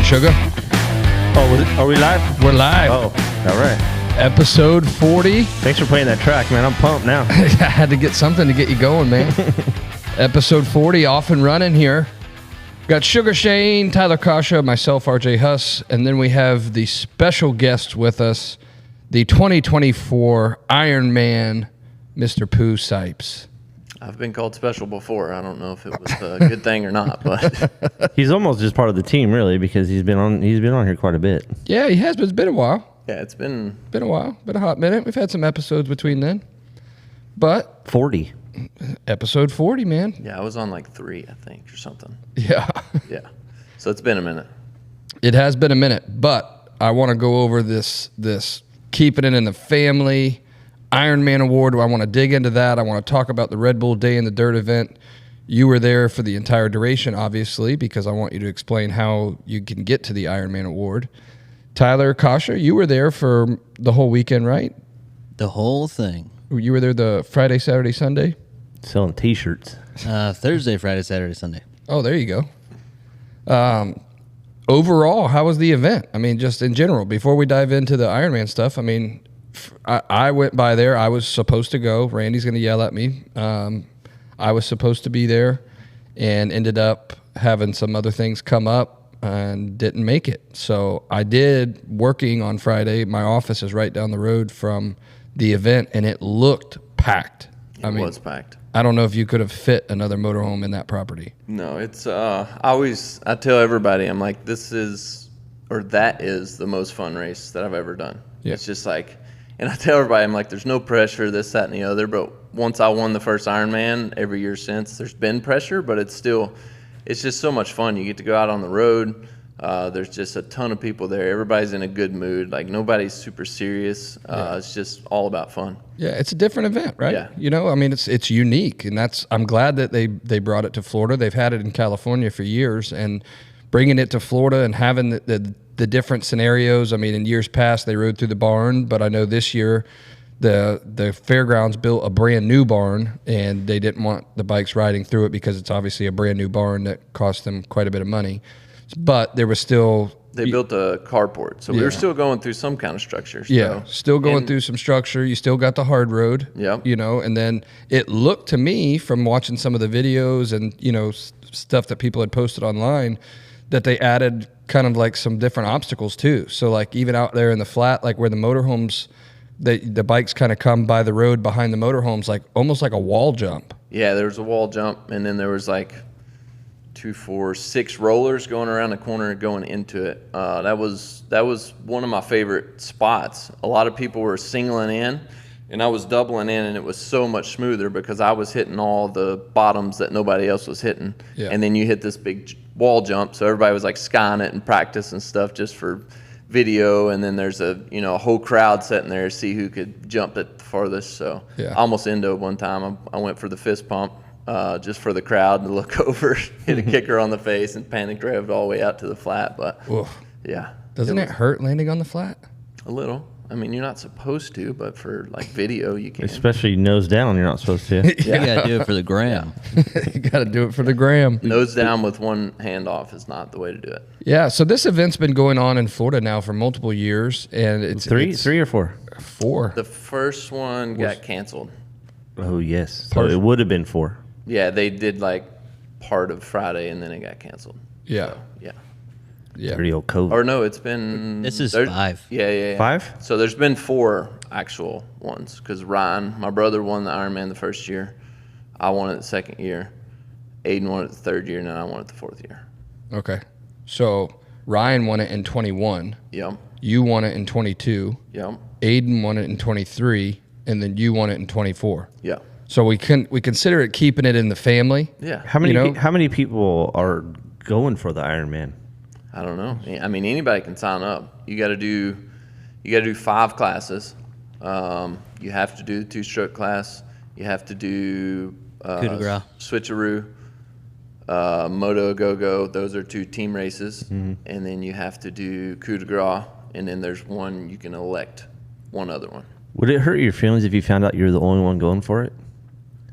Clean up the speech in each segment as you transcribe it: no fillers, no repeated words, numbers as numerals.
Sugar. Oh, are we live? We're live. Oh, all right. Episode 40. Thanks for playing that track, man. I'm pumped now. I had to get something to get you going, man. Episode 40, off and running here. Got Sugar Shane, Tyler Kasha, myself, RJ Huss, and then we have the special guest with us, the 2024 Ironman, Mr. Pooh Sipes. I've been called special before. I don't know if it was a good thing or not, but He's almost just part of the team, really, because he's been on here quite a bit. Yeah, he has, but it's been a while. yeah, it's been Been a while. Been a hot minute. We've had some episodes between then. But 40. episode 40, man. I was on like 3, I think, or something. Yeah. Yeah, so it's been a minute. It has been a minute, but I want to go over this keeping it in the family Ironman award. I want to dig into that. I want to talk about the Red Bull Day in the Dirt event. You were there for the entire duration, obviously, because I want you to explain how you can get to the Ironman award. Tyler Kasha, you were there for the whole weekend, right? The whole thing. You were there the Friday, Saturday, Sunday? Selling T-shirts. Thursday, Friday, Saturday, Sunday. Oh, there you go. Overall, how was the event? I mean, just in general, before we dive into the Ironman stuff, I mean, I went by there. I was supposed to go. Randy's going to yell at me. I was supposed to be there and ended up having some other things come up and didn't make it. So I did working on Friday. My office is right down the road from the event, and it looked packed. It was packed. I don't know if you could have fit another motorhome in that property. No, it's I tell everybody, I'm like, that is the most fun race that I've ever done. Yeah. It's just like, and I tell everybody, I'm like, there's no pressure, this, that, and the other. But once I won the first Ironman, every year since, there's been pressure, but it's just so much fun. You get to go out on the road. There's just a ton of people there. Everybody's in a good mood. Like, nobody's super serious. It's just all about fun. Yeah, it's a different event, right? Yeah. You know, I mean, it's unique, and I'm glad that they brought it to Florida. They've had it in California for years, and bringing it to Florida and having the different scenarios. I mean, in years past, they rode through the barn, but I know this year the fairgrounds built a brand new barn, and they didn't want the bikes riding through it because it's obviously a brand new barn that cost them quite a bit of money. But there was still... They built a carport, so we were still going through some kind of structure. So. Yeah, still going through some structure. You still got the hard road. Yeah. You know, and then it looked to me from watching some of the videos and, you know, stuff that people had posted online that they added kind of like some different obstacles too. So like even out there in the flat, like where the motorhomes, the bikes kind of come by the road behind the motorhomes, like almost like a wall jump. Yeah, there was a wall jump, and then there was like 2, 4, 6 rollers going around the corner and going into it. That was one of my favorite spots. A lot of people were singling in, and I was doubling in, and it was so much smoother because I was hitting all the bottoms that nobody else was hitting. Yeah. And then you hit this big wall jump, so everybody was like skying it and practice and stuff just for video. And then there's a whole crowd sitting there to see who could jump it the farthest. So Yeah. I almost ended one time. I went for the fist pump. Just for the crowd to look over, hit a kicker on the face, and panic revved all the way out to the flat. But Oof. yeah, Doesn't it hurt landing on the flat? a little? I mean, you're not supposed to, but for like video, you can. Especially nose down, you're not supposed to. You got to do it for the gram. You got to do it for the gram. Nose down with one hand off is not the way to do it. Yeah, so this event's been going on in Florida now for multiple years, and it's Three or 4? 4. The first one got canceled. Oh, yes. So it would have been 4. Yeah, they did like part of Friday, and then it got canceled. Yeah. So, yeah. Yeah. Pretty old COVID. Or no, it's been. This is there's- 5. Yeah. 5? So there's been 4 actual ones because Ryan, my brother, won the Ironman the first year. I won it the second year. Aiden won it the third year, and then I won it the fourth year. Okay. So Ryan won it in 21. Yep. You won it in 22. Yep. Aiden won it in 23, and then you won it in 24. Yeah. So we consider it keeping it in the family. Yeah. How many You know? how many people are going for the Ironman? I don't know. I mean, anybody can sign up. You got to do 5 classes. You have to do the 2-stroke class. You have to do Coup de grace. switcheroo, moto go-go. Those are 2 team races, and then you have to do coup de grace. And then there's one you can elect one other one. Would it hurt your feelings if you found out you're the only one going for it?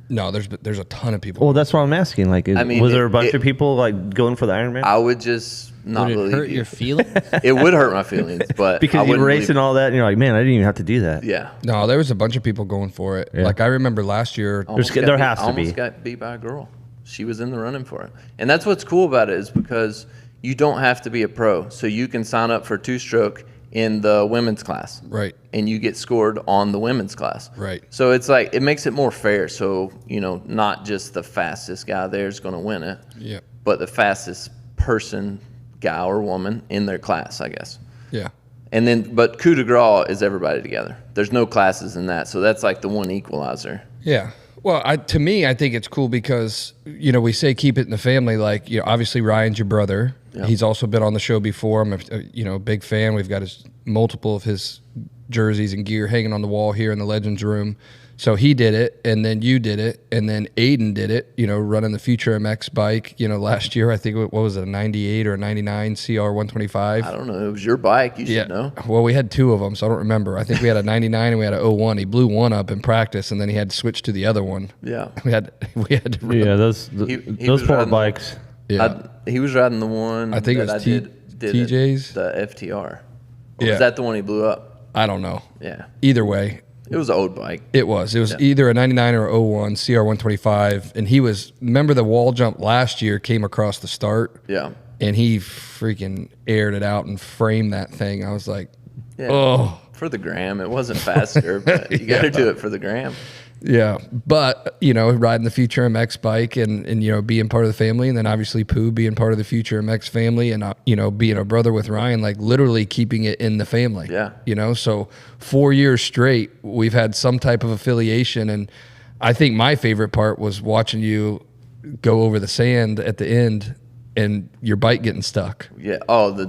No, there's a ton of people. Well, that's what I'm asking. Like, I mean, was there a bunch of people like going for the Ironman? I would just not Would it believe hurt you. your feelings? It would hurt my feelings, but I Because you're wouldn't racing believe- all that, and you're like, man, I didn't even have to do that. Yeah. No, there was a bunch of people going for it. Yeah. Like I remember last year. Almost there got beat- has to almost be. got beat by a girl. She was in the running for it. And that's what's cool about it is because you don't have to be a pro. So you can sign up for two-stroke in the women's class. Right. And you get scored on the women's class. Right. So it's like, it makes it more fair. So, not just the fastest guy there is going to win it, Yeah. but the fastest person, guy or woman in their class, I guess. Yeah. And then, but coup de grace is everybody together. There's no classes in that. So that's like the one equalizer. Yeah. Well, to me, I think it's cool because, we say keep it in the family. Like, obviously Ryan's your brother. Yeah. He's also been on the show before. I'm a big fan. We've got multiple of his jerseys and gear hanging on the wall here in the Legends room. So he did it, and then you did it, and then Aiden did it, running the Future MX bike, last year. I think, what was it, a 98 or a 99 CR 125? I don't know. It was your bike. You should know. Well, we had two of them, so I don't remember. I think we had a 99 and we had a 01. He blew one up in practice, and then he had to switch to the other one. Yeah. We had to run. Yeah, He those was poor riding- bikes. Yeah. He was riding the one I think it that was I did TJ's? the FTR. Or Yeah. Was that the one he blew up? I don't know. Yeah. Either way, It was an old bike. it was. It was Yeah. either a 99 or a 01 CR 125, and he was. Remember the wall jump last year came across the start, Yeah. and he freaking aired it out and framed that thing. I was like, Yeah. oh. For the gram. It wasn't faster, but you got to do it for the gram. Yeah, but riding the Future MX bike and being part of the family, and then obviously Pooh being part of the Future MX family, and being a brother with Ryan, like literally keeping it in the family. Yeah. So 4 years straight we've had some type of affiliation, and I think my favorite part was watching you go over the sand at the end and your bike getting stuck Yeah. Oh, that was the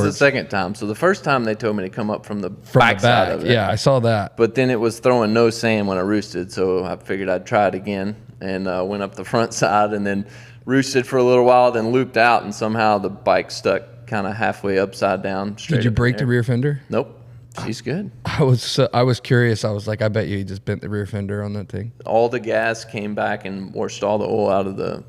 Backwards. second time. So the first time they told me to come up from the from back the side back. of it. Yeah, I saw that. But then it was throwing no sand when I roosted, so I figured I'd try it again and went up the front side and then roosted for a little while, then looped out, and somehow the bike stuck kind of halfway upside down. Did you break the rear fender? Nope. She's good. I was curious. I was like, I bet you just bent the rear fender on that thing. All the gas came back and washed all the oil out of the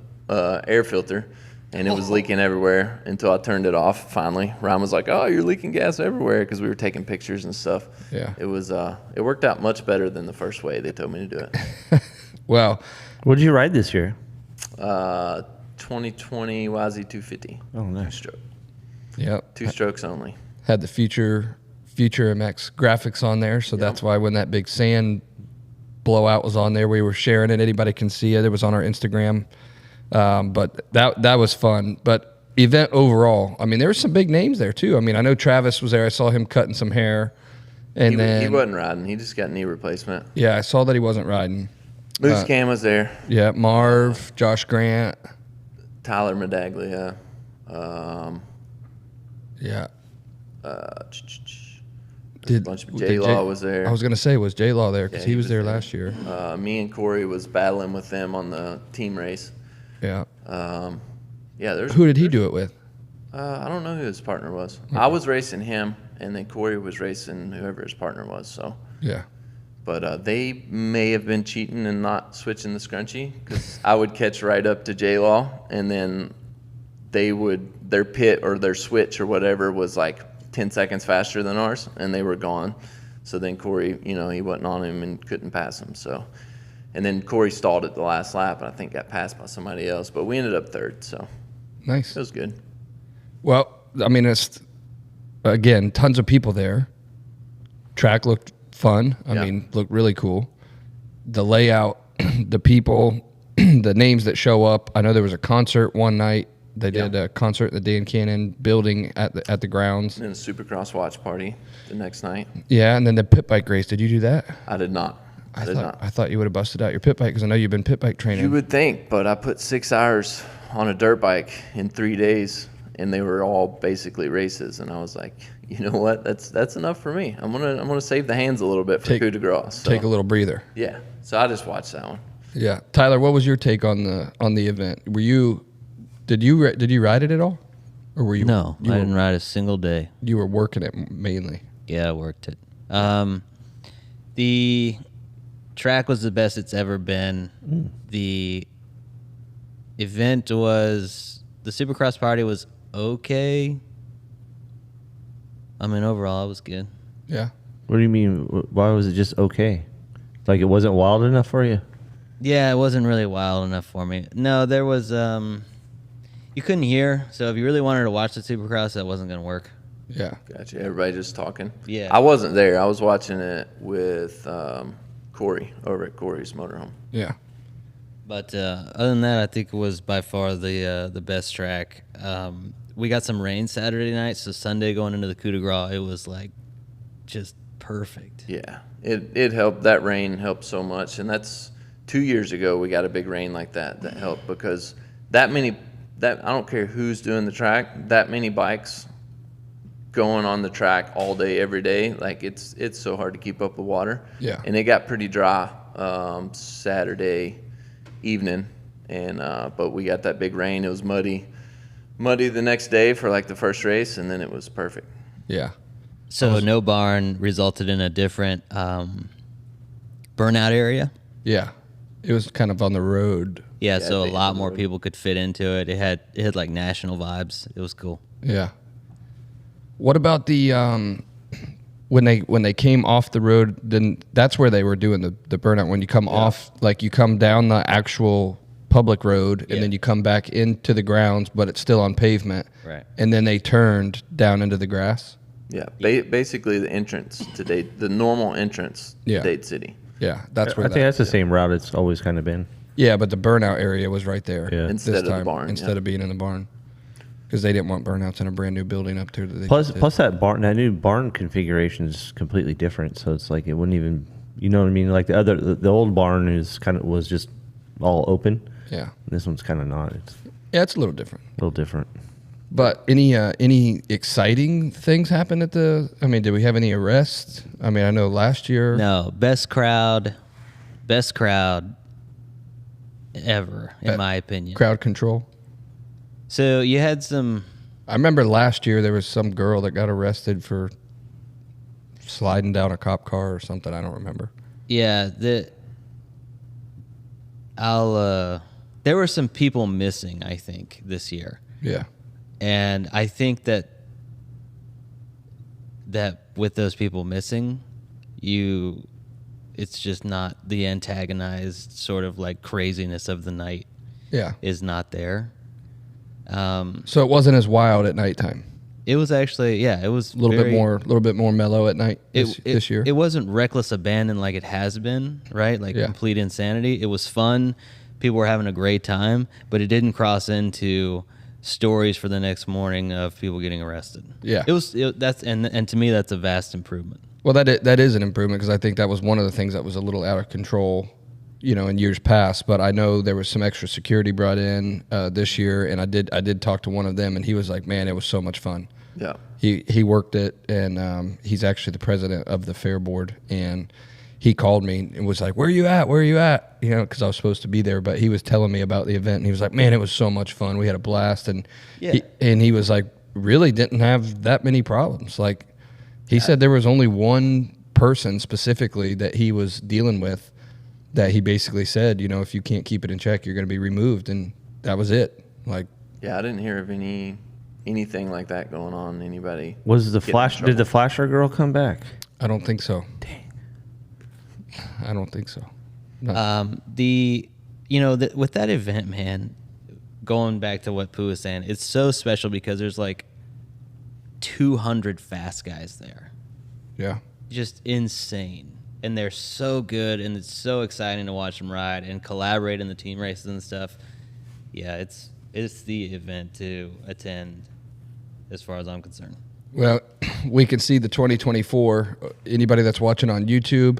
air filter, and it was leaking everywhere until I turned it off finally. Ryan was like, "Oh, you're leaking gas everywhere," because we were taking pictures and stuff. Yeah. It was it worked out much better than the first way they told me to do it. Well, What did you ride this year? 2020 YZ250. Oh, nice. Two-stroke. yep. 2 strokes only. Had the Future MX graphics on there, so that's why when that big sand blowout was on there, we were sharing it. Anybody can see it. It was on our Instagram. But that was fun. But event overall, I mean, there were some big names there too. I mean, I know Travis was there. I saw him cutting some hair, and He wasn't riding. He just got knee replacement. yeah, I saw that he wasn't riding. Moose Cam was there. Yeah, Marv, Josh Grant. Tyler Medaglia. Yeah. A bunch of J-Law was there. I was gonna say, was J Law there because Yeah, he was there last year. Me and Corey was battling with them on the team race. Yeah. Yeah, there's. Who did he do it with? I don't know who his partner was. I was racing him, and then Corey was racing whoever his partner was. So, Yeah. but they may have been cheating and not switching the scrunchie because I would catch right up to J Law, and then their pit or their switch or whatever was like 10 seconds faster than ours, and they were gone. So then Corey, he wasn't on him and couldn't pass him. So, and then Corey stalled at the last lap, and I think got passed by somebody else. But we ended up third, so Nice. it was good. Well, I mean, it's again tons of people there. Track looked fun. I Yeah. mean, looked really cool. The layout, the people, the names that show up. I know there was a concert one night. They did a concert at the Dan Cannon building at the grounds. And then a Supercross watch party the next night. Yeah, and then the pit bike race. Did you do that? I did not. I did not. I thought you would have busted out your pit bike because I know you've been pit bike training. You would think, but I put 6 hours on a dirt bike in 3 days, and they were all basically races. And I was like, you know what? That's enough for me. I'm gonna save the hands a little bit for coup de grace. So, Take a little breather. yeah. So I just watched that one. Yeah, Tyler, what was your take on the event? Did you ride it at all, or were you? No, you I were, didn't ride a single day. You were working it mainly. Yeah, I worked it. The track was the best it's ever been. The event was, the Supercross party was okay. I mean, overall, it was good. Yeah. What do you mean? Why was it just okay? Like it wasn't wild enough for you? Yeah, it wasn't really wild enough for me. No, there was you couldn't hear, so if you really wanted to watch the Supercross, that wasn't gonna work. Yeah. Gotcha. Everybody just talking. Yeah. I wasn't there. I was watching it with Corey over at Corey's motorhome. Yeah. But other than that, I think it was by far the best track. We got some rain Saturday night, so Sunday going into the coup de grace, it was like just perfect. Yeah, it helped. That rain helped so much, and that's 2 years ago we got a big rain like that helped because that I don't care who's doing the track, that many bikes going on the track all day every day, like it's so hard to keep up with water. Yeah. And it got pretty dry Saturday evening, and but we got that big rain. It was muddy the next day for like the first race, and then it was perfect. Yeah. So no barn resulted in a different burnout area. Yeah. It was kind of on the road. Yeah, Yeah, so a they lot had more road. people could fit into it. It had like national vibes. It was cool. Yeah. What about the when they came off the road? Then that's where they were doing the burnout. When you come off, like you come down the actual public road, and Yeah. then you come back into the grounds, but it's still on pavement. Right. And then they turned down into the grass. Yeah, basically the entrance to Dade, the normal entrance to Yeah. Dade City. Yeah, that's I where. think that's the same route it's always kind of been. Yeah, but the burnout area was right there. Yeah. Instead of the barn, instead yeah. of being in the barn, because they didn't want burnouts in a brand new building up there. That they Plus, just did. plus that new barn configuration is completely different. So it's like it wouldn't even, you know what I mean? Like the old barn was just all open. Yeah, This one's kind of not. It's yeah, it's a little different. a little different. But any exciting things happened at the? I mean, did we have any arrests? I mean, I know last year. No, best crowd ever, in my opinion. Crowd control. So you had some. I remember last year there was some girl that got arrested for sliding down a cop car or something. I don't remember. Yeah, there were some people missing, I think, this year. Yeah. And I think that with those people missing, it's just not the antagonized sort of like craziness of the night Yeah. is not there. So it wasn't as wild at nighttime. It was actually, yeah, it was A little bit more mellow at night this year. It wasn't reckless abandon like it has been, right? Like Yeah. complete insanity. It was fun. People were having a great time, but it didn't cross into stories for the next morning of people getting arrested. Yeah. And to me that's a vast improvement. Well, that is an improvement because I think that was one of the things that was a little out of control, in years past. But I know there was some extra security brought in this year, and I did talk to one of them, and he was like, "Man, it was so much fun." Yeah. He worked it, and he's actually the president of the fair board, and he called me and was like, "Where are you at? Where are you at?" Because I was supposed to be there, but he was telling me about the event, and he was like, "Man, it was so much fun. We had a blast," and he was like, really didn't have that many problems. Like he said, there was only one person specifically that he was dealing with that he basically said, if you can't keep it in check, you're going to be removed, and that was it. Like, Yeah, I didn't hear of anything like that going on. Anybody? Was the getting in flash? trouble. Did the flasher girl come back? I don't think so. Dang. I don't think so. No. With that event, man, going back to what Pooh was saying, it's so special because there's like 200 fast guys there. Yeah. Just insane. And they're so good, and it's so exciting to watch them ride and collaborate in the team races and stuff. Yeah, it's the event to attend as far as I'm concerned. Well, we can see the 2024. Anybody that's watching on YouTube,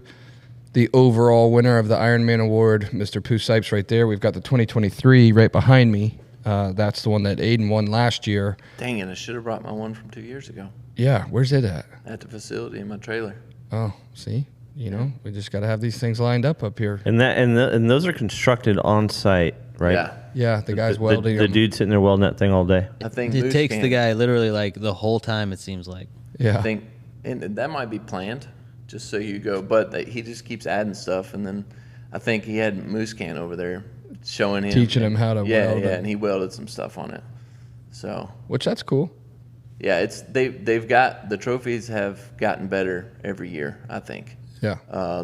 the overall winner of the Ironman Award, Mr. Pooh Sipes right there. We've got the 2023 right behind me. That's the one that Aiden won last year. Dang it! I should have brought my one from 2 years ago Yeah, where's it at? at the facility in my trailer. Oh, see? We just got to have these things lined up here. And those are constructed on site, right? Yeah, Yeah, the guy's welding The them. dude sitting there welding that thing all day. I think It Moose takes can. the guy literally like the whole time, it seems like. Yeah. I think, and that might be planned, just so you go. But he just keeps adding stuff, and then I think he had Moose Can over there showing him, Teaching him how to yeah, weld yeah, it. and he welded some stuff on it. So which that's cool. yeah, they've got the trophies have gotten better every year, I think. Yeah.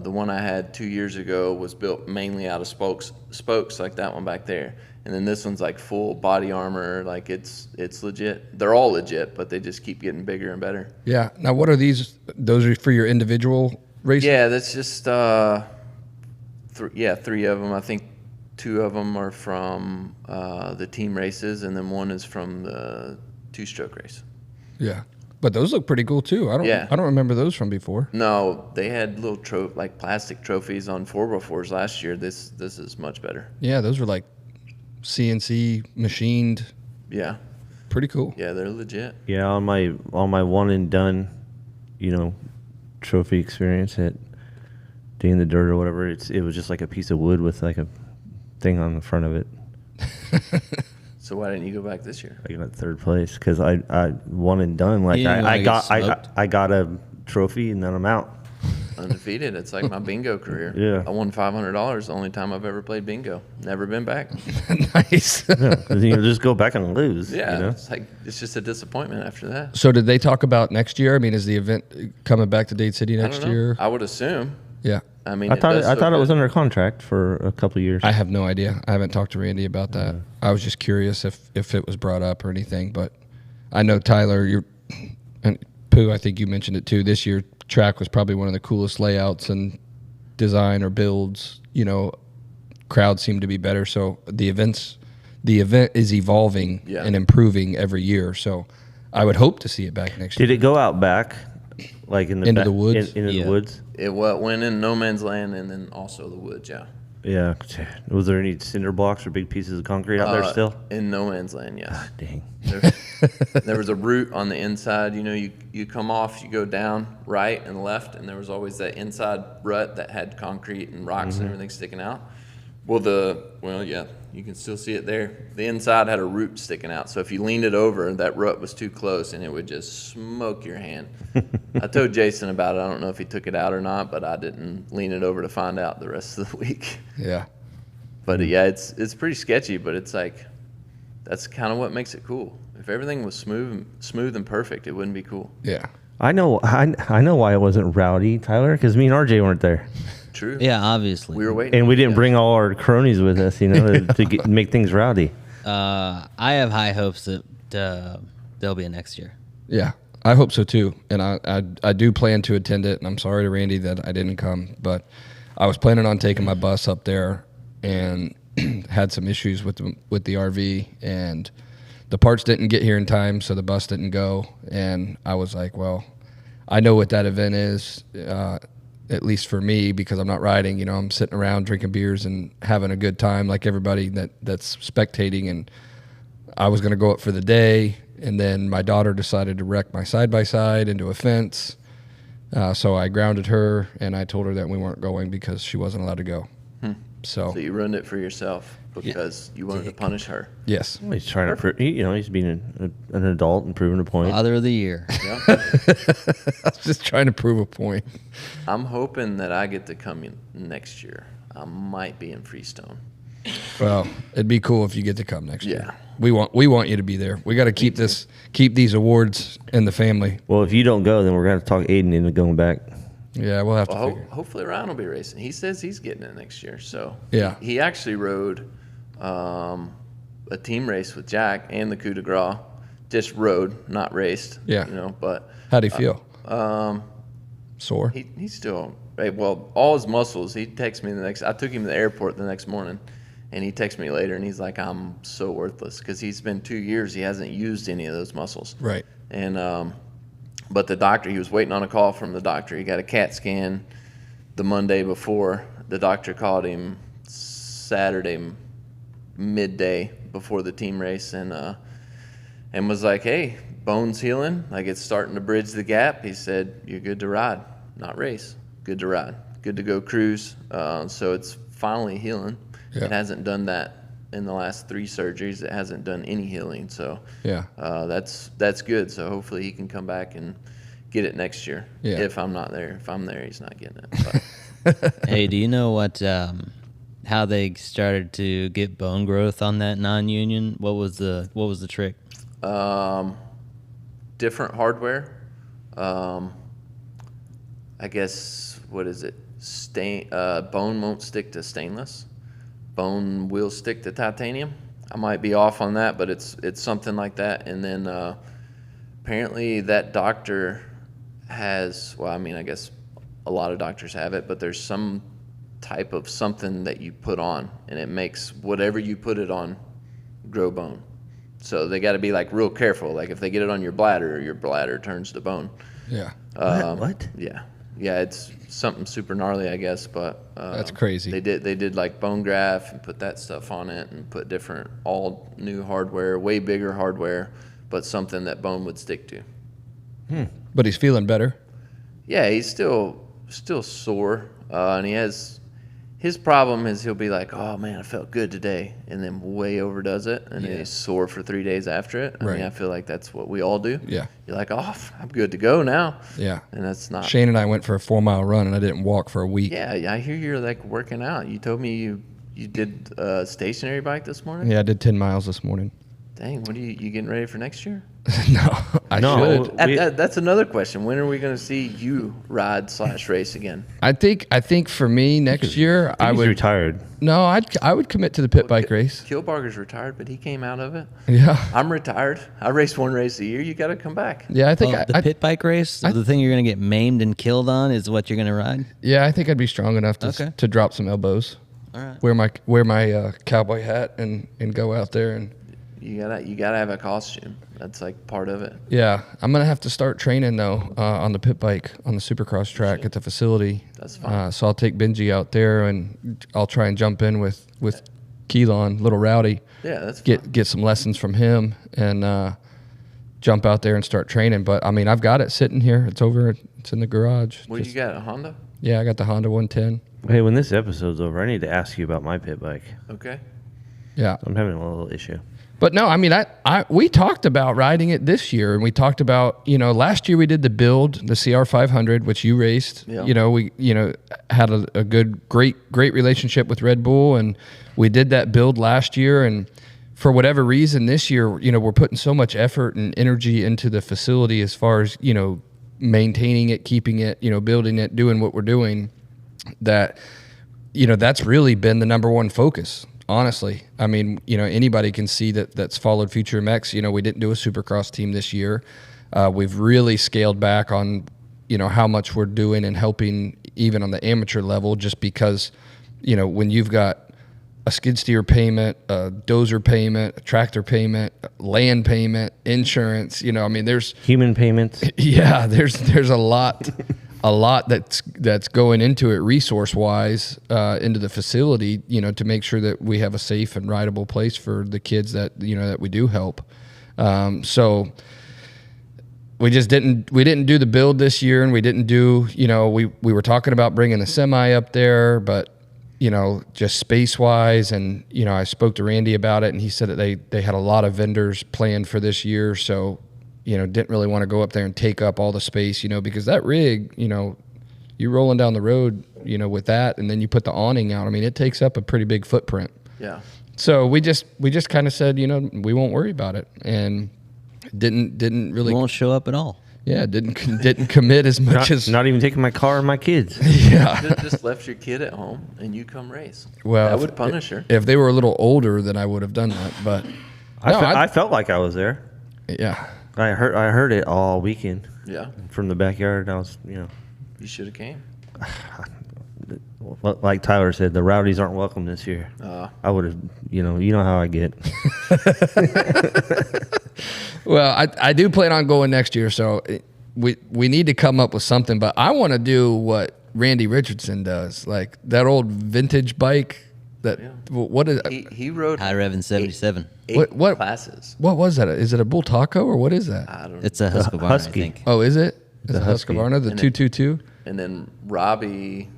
The one I had 2 years ago was built mainly out of spokes like that one back there, and then this one's like full body armor. Like it's legit. They're all legit, but they just keep getting bigger and better. Yeah. Now, what are these? Those are for your individual races? Yeah, that's just three of them. I think 2 of them are from the team races, and then 1 is from the 2-stroke race. Yeah. But those look pretty cool too. I don't remember those from before. No, they had little like plastic trophies on 4x4s last year. This is much better. Yeah, those were like CNC machined. Yeah, Pretty cool. yeah, they're legit. Yeah, on my one and done, trophy experience at Day in the Dirt or whatever, it was just like a piece of wood with like a thing on the front of it. So why didn't you go back this year? I got 3rd place because I one and done. Like You didn't wanna get smoked? I got a trophy and then I'm out. Undefeated. It's like my bingo career. Yeah. I won $500 the only time I've ever played bingo. Never been back. Nice. Yeah, 'cause, just go back and lose. Yeah, it's just a disappointment after that. So did they talk about next year? I mean, is the event coming back to Dade City I next don't know. year? I would assume. Yeah. I mean, I thought does so it was good. under contract for a couple of years. I have no idea. I haven't talked to Randy about that. I was just curious if it was brought up or anything. But I know, Tyler, and Pooh, I think you mentioned it too. This year, track was probably one of the coolest layouts and design or builds. Crowds seem to be better. So the event is evolving and improving every year. So I would hope to see it back next year. Did it go out back, like in the Into the woods? Into Yeah. the woods. It went in no man's land and then also the woods. Yeah. Yeah. Was there any cinder blocks or big pieces of concrete out there still? In no man's land, yes. Dang. There was a route on the inside. You come off, you go down right and left, and there was always that inside rut that had concrete and rocks and everything sticking out. Yeah, you can still see it there. The inside had a root sticking out, so if you leaned it over, that rut was too close, and it would just smoke your hand. I told Jason about it. I don't know if he took it out or not, but I didn't lean it over to find out the rest of the week. Yeah. But yeah, it's pretty sketchy, but it's like that's kind of what makes it cool. If everything was smooth and perfect, it wouldn't be cool. Yeah. I know why it wasn't rowdy, Tyler, because me and RJ weren't there, True. Yeah, obviously. We were waiting. and we didn't bring all our cronies with us, to make things rowdy. I have high hopes that they'll be next year. Yeah, I hope so too, and I do plan to attend it. And I'm sorry to Randy that I didn't come, but I was planning on taking my bus up there, and had some issues with the RV, and the parts didn't get here in time, so the bus didn't go. And I was like, well, I know what that event is, at least for me, because I'm not riding. I'm sitting around drinking beers and having a good time like everybody that's spectating. And I was going to go up for the day, and then my daughter decided to wreck my side-by-side into a fence. So I grounded her, and I told her that we weren't going because she wasn't allowed to go. So So you ruined it for yourself because you wanted to punish her. yes. He's trying to, he's being an adult and proving a point. Father of the year. Yeah. I was just trying to prove a point. I'm hoping that I get to come in next year. I might be in Freestone. Well, it'd be cool if you get to come next year. Yeah. We want you to be there. We got to keep these awards in the family. Well, if you don't go, then we're going to talk Aiden into going back. Yeah, we'll have to Well, figure. hopefully Ryan will be racing. He says he's getting it next year. So Yeah. he actually rode a team race with Jack and the coup de grace. Just rode, not raced. Yeah. But How do you feel? Sore? he's still all his muscles. He texted me I took him to the airport the next morning, and he texted me later, and he's like, I'm so worthless because he's been 2 years he hasn't used any of those muscles. Right. And but the doctor, he was waiting on a call from the doctor. He got a CAT scan the Monday before. The doctor called him Saturday midday before the team race, and was like, hey, bone's healing, like it's starting to bridge the gap. He said, you're good to ride, not race, good to ride, good to go cruise. So it's finally healing. Yeah. It hasn't done that in the last 3 surgeries. It hasn't done any healing, so Yeah. that's good. So hopefully he can come back and get it next year. Yeah. If I'm not there, if I'm there, he's not getting it. But Hey, do you know how they started to get bone growth on that non-union? What was the trick? Different hardware. I guess, what is it? Bone won't stick to stainless. Bone will stick to titanium. I might be off on that, but it's something like that. And then apparently that doctor has, well, I mean, I guess a lot of doctors have it, but there's some type of something that you put on, and it makes whatever you put it on grow bone. So they got to be like real careful. Like if they get it on your bladder turns to bone. Yeah. What? Yeah. Yeah, it's something super gnarly, I guess, but That's crazy. They did like bone graft and put that stuff on it and put different all new hardware, way bigger hardware, but something that bone would stick to. But he's feeling better. Yeah, he's still sore, and his problem is he'll be like, oh man, I felt good today, and then way overdoes it, and then he's sore for 3 days after it. I mean, I feel like that's what we all do. Yeah. You're like, oh, I'm good to go now. Yeah. And that's not. Shane and I went for a 4-mile run, and I didn't walk for a week. Yeah, I hear you're like working out. You told me you did a stationary bike this morning? Yeah, I did 10 miles this morning. Dang, what are you getting ready for next year? No, I should. That's another question. When are we going to see you ride/race again? I think for me next year I He's would retired. No, I would commit to the pit bike race. Kilbarger's retired, but he came out of it. Yeah. I'm retired. I race one race a year. You got to come back. Yeah, I think The pit bike race, the thing you're going to get maimed and killed on is what you're going to ride? yeah, I think I'd be strong enough to Okay. to drop some elbows. All right. Wear my cowboy hat and go out there and You gotta have a costume. That's like part of it. yeah, I'm gonna have to start training though on the pit bike on the Supercross track at the facility. That's fine. So I'll take Benji out there and I'll try and jump in with Keelan, little Rowdy. Yeah, that's fine. Get some lessons from him and jump out there and start training. But I mean, I've got it sitting here. It's over. It's in the garage. What do you got, a Honda? Yeah, I got the Honda 110. Hey, when this episode's over, I need to ask you about my pit bike. Okay. Yeah. I'm having a little issue. But no, I mean, we talked about riding it this year, and we talked about, last year we did the build, the CR 500, which you raced. Yeah. We had a great relationship with Red Bull, and we did that build last year. And for whatever reason, this year, we're putting so much effort and energy into the facility as far as maintaining it, keeping it, building it, doing what we're doing. That that's really been the number one focus. Honestly, I mean, anybody can see that's followed Future MX. We didn't do a Supercross team this year. We've really scaled back on, how much we're doing and helping even on the amateur level, just because, when you've got a skid steer payment, a dozer payment, a tractor payment, land payment, insurance, I mean, there's Human payments. yeah, there's a lot. A lot that's going into it resource wise into the facility, to make sure that we have a safe and rideable place for the kids that that we do help. So we just didn't do the build this year, and we didn't do we were talking about bringing the semi up there, but just space wise, and I spoke to Randy about it, and he said that they had a lot of vendors planned for this year, so. Didn't really want to go up there and take up all the space, because that rig, you rolling down the road, with that, and then you put the awning out. I mean, it takes up a pretty big footprint. Yeah. So we just kind of said, we won't worry about it, and didn't really. Won't show up at all. Yeah, didn't commit as much as. Not even taking my car and my kids. Yeah. Just left your kid at home and you come race. Well, that would punish her. If they were a little older, then I would have done that. But I felt like I was there. yeah. I heard it all weekend Yeah. from the backyard. I was, You should have came. like Tyler said, the Rowdies aren't welcome this year. I would have, you know how I get. Well, I do plan on going next year, so we need to come up with something. But I want to do what Randy Richardson does, like that old vintage bike. What is He rode High Rev in 77. eight What- classes. what was that? Is it a Bull Taco or what is that? I don't know. It's a Husqvarna, I Husky. think. Oh, is it? Is The it Husky. Husqvarna, the And it- 222? And then Robbie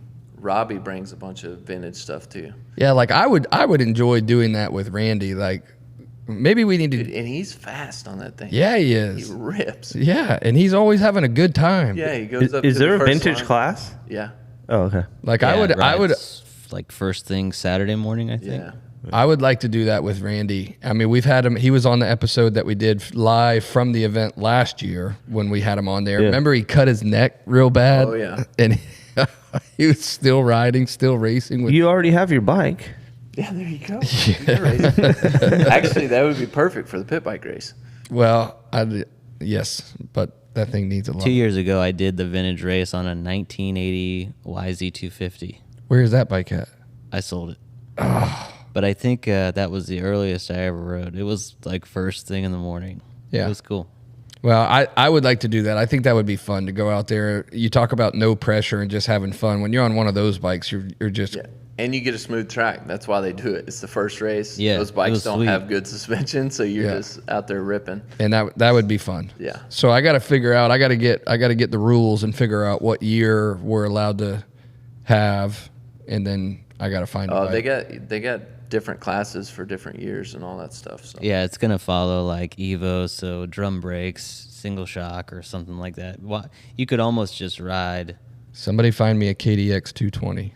brings a bunch of vintage stuff too. Yeah, like I would enjoy doing that with Randy. Like maybe we need to. And he's fast on that thing. Yeah, he He is. rips. Yeah, and he's always having a good time. Yeah, he goes up Is to there the a first vintage line. class? Yeah. Oh, okay. Like Yeah, I would. rides like first thing Saturday morning, I think. Yeah. I would like to do that with Randy. I mean, we've had him. He was on the episode that we did live from the event last year when we had him on there. Yeah. Remember, he cut his neck real bad. Oh, yeah. And he was still riding, still racing. With You already have your bike. Yeah, there you go. Actually, that would be perfect for the pit bike race. Well, yes, but that thing needs a lot. 2 years ago, I did the vintage race on a 1980 YZ250. Where is that bike at? I sold it. But I think that was the earliest I ever rode. It was like first thing in the morning. Yeah. It was cool. Well, I would like to do that. I think that would be fun to go out there. You talk about no pressure and just having fun. When you're on one of those bikes, you're just Yeah. And you get a smooth track. That's why they do it. It's the first race. Yeah, Those it bikes was don't sweet. have good suspension, so you're Yeah. just out there ripping. and that would be fun. Yeah. So I got to figure out. I got to get the rules and figure out what year we're allowed to have, and then I got to find. Oh, a they bike. got different classes for different years and all that stuff. So Yeah, it's going to follow like Evo, so drum brakes, single shock, or something like that. You could almost just ride. Somebody find me a KDX 220.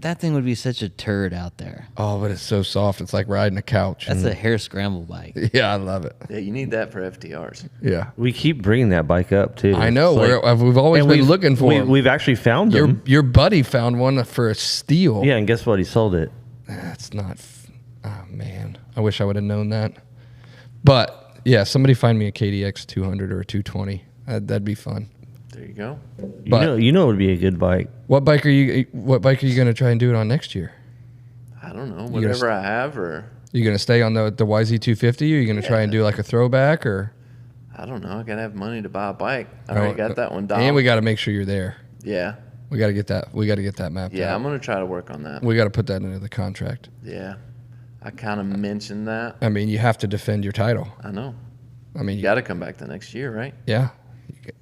That thing would be such a turd out there. Oh, but it's so soft. It's like riding a couch. That's a hair scramble bike. Yeah, I love it. yeah, you need that for FTRs. Yeah, We keep bringing that bike up too. I know. It's like- We've always and been looking for them. We've actually found them. Your buddy found one for a steal. Yeah, and guess what? He sold it. That's not. Oh man, I wish I would have known that. But yeah, somebody find me a KDX 200 or a 220. That'd be fun. There you go. But- You know it would be a good bike. What bike are you going to try and do it on next year? I don't know. gonna Whatever I have, or You going to stay on the YZ250? Or are you going to try and do like a throwback or? I don't know. I gotta have money to buy a bike. I already got that one down. And we got to make sure you're there. Yeah. We got to get that. We got to get that mapped Yeah, out. I'm gonna try to work on that. We got to put that into the contract. Yeah. I kind of mentioned that. I mean, you have to defend your title. I know. I mean, You got to come back the next year, right? yeah.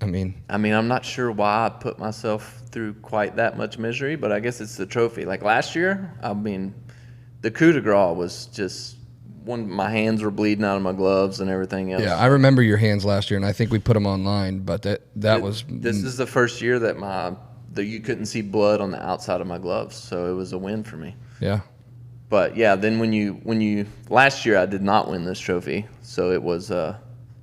I mean, I'm not sure why I put myself through quite that much misery, but I guess it's the trophy. Like last year, the coup de grace was just my hands were bleeding out of my gloves and everything else. yeah. I remember your hands last year, and I think we put them online. But that was This is the first year that you couldn't see blood on the outside of my gloves, so it was a win for me. yeah. But yeah, then when you last year I did not win this trophy, so it was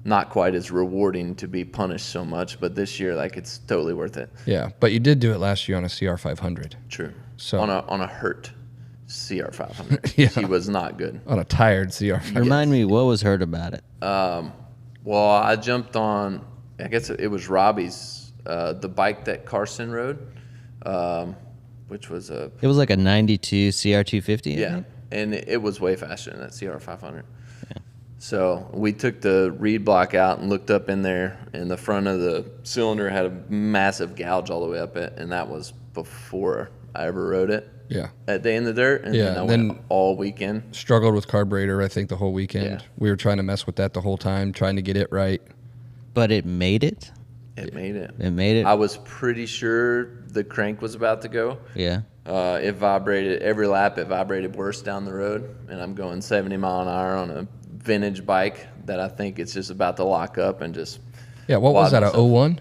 not quite as rewarding to be punished so much. But this year, like it's totally worth it. Yeah, but you did do it last year on a CR500. True. So- on a hurt CR500, Yeah. he was not good. On a tired CR500. Remind me, what was hurt about it? Well, I jumped on. I guess it was Robbie's the bike that Carson rode, which was a It was like a 92 CR250. I yeah, think? and it was way faster than that CR500. So we took the reed block out and looked up in there, and the front of the cylinder had a massive gouge all the way up it, and that was before I ever rode it. Yeah. That day in the dirt, and Yeah, then I then- went all weekend. Struggled with carburetor, I think, the whole weekend. Yeah. We were trying to mess with that the whole time, trying to get it right. But it made it. It made it. It made it. I was pretty sure the crank was about to go. Yeah. It vibrated every lap. It vibrated worse down the road, and I'm going 70 mile an hour on a vintage bike that I think it's just about to lock up and just. Yeah, what was that, a Myself. 01?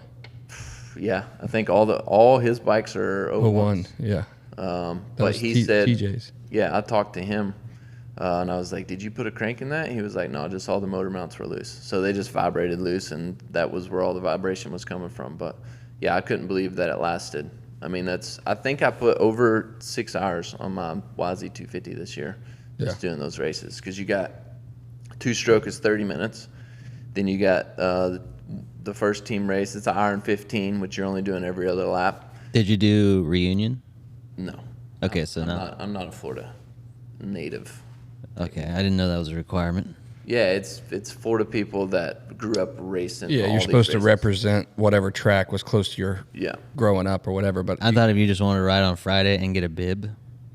Yeah, I think all his bikes are 01, yeah. That But was he said, TJ's. yeah, I talked to him, and I was like, "Did you put a crank in that?" And he was like, "No, just all the motor mounts were loose." So they just vibrated loose, and that was where all the vibration was coming from. But yeah, I couldn't believe that it lasted. I mean, I think I put over 6 hours on my YZ250 this year, just doing those races, because you got 2-stroke is 30 minutes, then you got the first team race. It's an Iron 15, which you're only doing every other lap. Did you do reunion? No. Okay, so I'm not a Florida native. Okay, I didn't know that was a requirement. Yeah, it's Florida people that grew up racing. Yeah, all you're these supposed to races. represent whatever track was close to your Yeah, growing up or whatever. But I thought if you just wanted to ride on Friday and get a bib,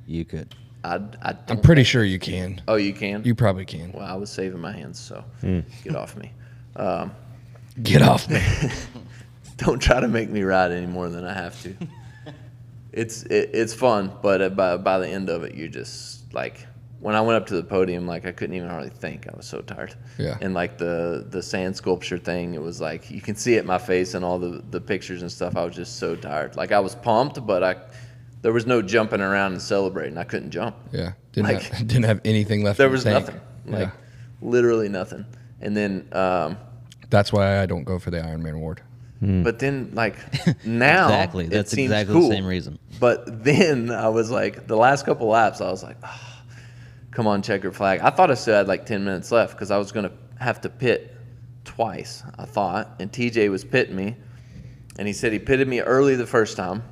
you could. I I'm don't pretty think- sure you can. Oh, you can. You probably can. Well, I was saving my hands, so get off me. Get off me. Don't try to make me ride any more than I have to. It's fun, but by the end of it, you're just like, when I went up to the podium, like I couldn't even hardly think. I was so tired. Yeah. And like the sand sculpture thing, it was like you can see it in my face and all the pictures and stuff. I was just so tired. Like I was pumped, but there was no jumping around and celebrating. I couldn't jump. Yeah. Like- Didn't have anything left. There in the was tank. nothing. Yeah. Like literally nothing. And then, That's why I don't go for the Ironman award. but then like now Exactly. it That's seems exactly cool. the same reason. But then I was like, the last couple laps, I was like, oh, come on, checkered flag. I thought I still had like 10 minutes left because I was going to have to pit twice, I thought. And TJ was pitting me. And he said he pitted me early the first time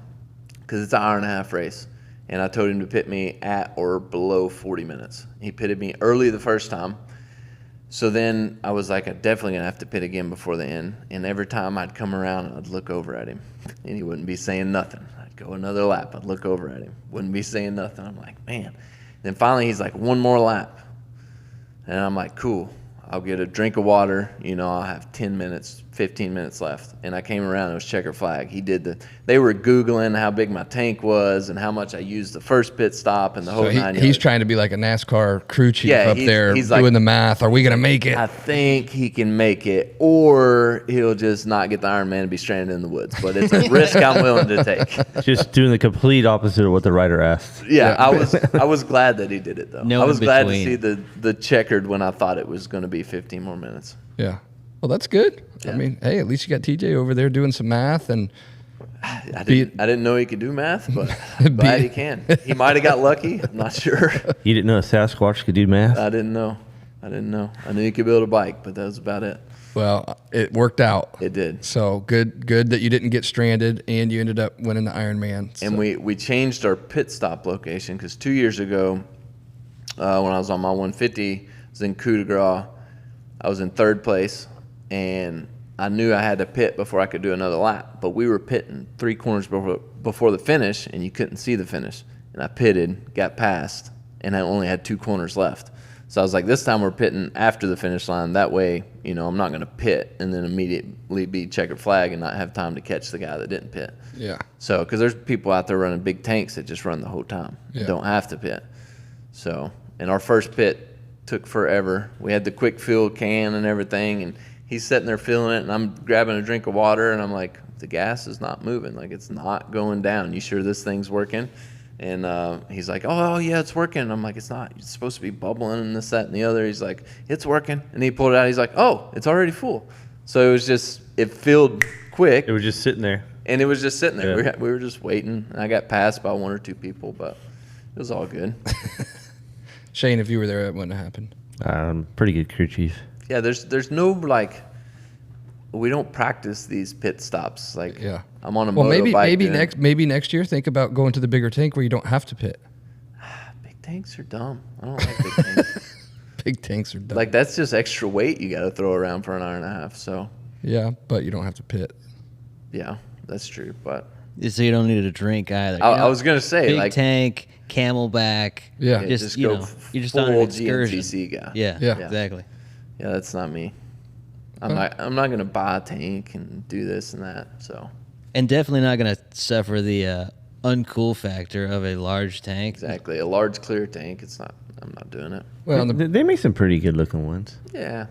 because it's an hour-and-a-half race. And I told him to pit me at or below 40 minutes. He pitted me early the first time. So then I was like, I'm definitely going to have to pit again before the end. And every time I'd come around, I'd look over at him. And he wouldn't be saying nothing. I'd go another lap. I'd look over at him. Wouldn't be saying nothing. I'm like, man. Then finally he's like, one more lap. And I'm like, cool. I'll get a drink of water. You know, I'll have 10 minutes, 15 minutes left. And I came around, it was checkered flag. They were Googling how big my tank was and how much I used the first pit stop and the whole So nine he's yards. trying to be like a NASCAR crew chief Yeah, up there he's doing like, the math. Are we going to make it? I think he can make it, or he'll just not get the Ironman and be stranded in the woods. But it's a risk I'm willing to take. Just doing the complete opposite of what the writer asked. Yeah, I was glad that he did it though. No I was in glad to between. see the checkered when I thought it was going to be 15 more minutes. Yeah. Well, that's good. I Yeah. mean, hey, at least you got TJ over there doing some math and I didn't know he could do math, but I'm glad he can. He might have got lucky. I'm not sure. You didn't know a Sasquatch could do math? I didn't know. I knew he could build a bike, but that was about it. well, it worked out. It did. So good that you didn't get stranded and you ended up winning the Ironman. So. And we changed our pit stop location because 2 years ago, when I was on my 150, I was in Coup de Grace. I was in third place, and I knew I had to pit before I could do another lap. But we were pitting 3 corners before the finish, and you couldn't see the finish. And I pitted, got past, and I only had 2 corners left. So I was like, this time we're pitting after the finish line. That way, you know, I'm not going to pit and then immediately be checkered flag and not have time to catch the guy that didn't pit. Yeah. So, because there's people out there running big tanks that just run the whole time. Yeah. Don't have to pit. So, and our first pit took forever. We had the quick fill can and everything, and he's sitting there filling it, and I'm grabbing a drink of water, and I'm like, the gas is not moving. Like, it's not going down. You sure this thing's working? And he's like, oh, yeah, it's working. I'm like, it's not. It's supposed to be bubbling and this, that, and the other. He's like, it's working. And he pulled it out. He's like, oh, it's already full. So it was just, it filled quick, It was just sitting there. and it was just sitting there. Yeah. We were just waiting. And I got passed by 1 or 2 people, but it was all good. Shane, if you were there, that wouldn't have happened. Pretty good crew chief. Yeah, there's no, like, we don't practice these pit stops. Like, Yeah. I'm on a Well, motorbike. maybe next year think about going to the bigger tank where you don't have to pit. Big tanks are dumb. I don't like big tanks. Big tanks are dumb. Like, that's just extra weight you got to throw around for an hour and a half. So, yeah, but you don't have to pit. yeah, that's true. But So you don't need a drink either. I was going to say, big like, tank, Camelback. Yeah. just go you're just on an full excursion. GNCC guy. Yeah, Yeah. exactly. Yeah, that's not me. I'm not going to buy a tank and do this and that. So, And definitely not going to suffer the uncool factor of a large tank. exactly. A large clear tank, I'm not doing it. Well, They make some pretty good looking ones. Yeah.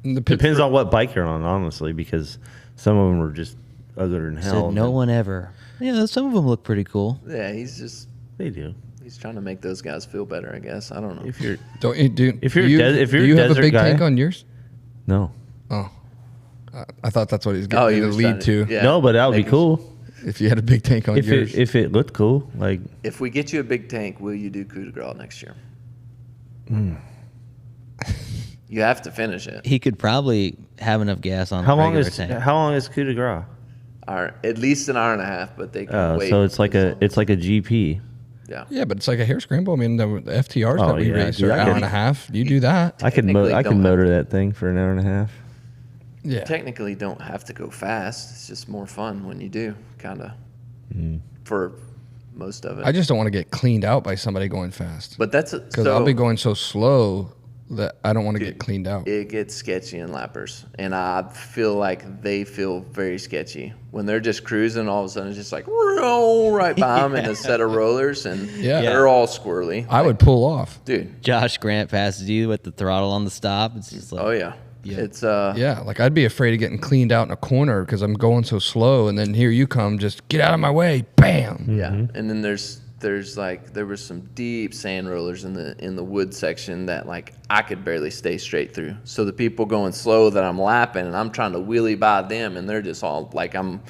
the pit Depends on what bike you're on, honestly, because some of them are just other than hell. Said no one ever. Yeah, some of them look pretty cool. Yeah, he's They do. trying to make those guys feel better, I guess. I don't know. If you're Don't you do? If you're do you, if you're do a you have a desert big guy- tank on yours? no, Oh, I thought that's what he was Oh, getting you to was lead trying to. yeah, no, but that would be making- cool If you had a big tank on if yours, it looked cool. Like If we get you a big tank, will you do Coup de Grace next year? You have to finish it. He could probably have enough gas on how the long regular is tank. how long is Coup de Grace? At least an hour and a half, but they can wait. So it's like a GP. yeah. yeah, but it's like a hair scramble. I mean, the FTRs that we yeah, race dude, are I an hour could- and a half. You do that. I could Technically I don't could have motor that thing for an hour and a half. Yeah. Technically, don't have to go fast. It's just more fun when you do, kind of, for most of it. I just don't want to get cleaned out by somebody going fast. but that's Because I'll be going so slow that I don't want to get cleaned out. It gets sketchy in lappers, and I feel like they feel very sketchy when they're just cruising. All of a sudden, it's just like roll right by them in a set of rollers, and Yeah. they're all squirrely. I would pull off. Dude. Josh Grant passes you with the throttle on the stop. It's just like, Oh yeah. Yeah. It's Yeah, like I'd be afraid of getting cleaned out in a corner because I'm going so slow, and then here you come, just get out of my way, bam. yeah. And then there's like there was some deep sand rollers in the wood section that like I could barely stay straight through. So the people going slow that I'm lapping, and I'm trying to wheelie by them, and they're just all like I'm,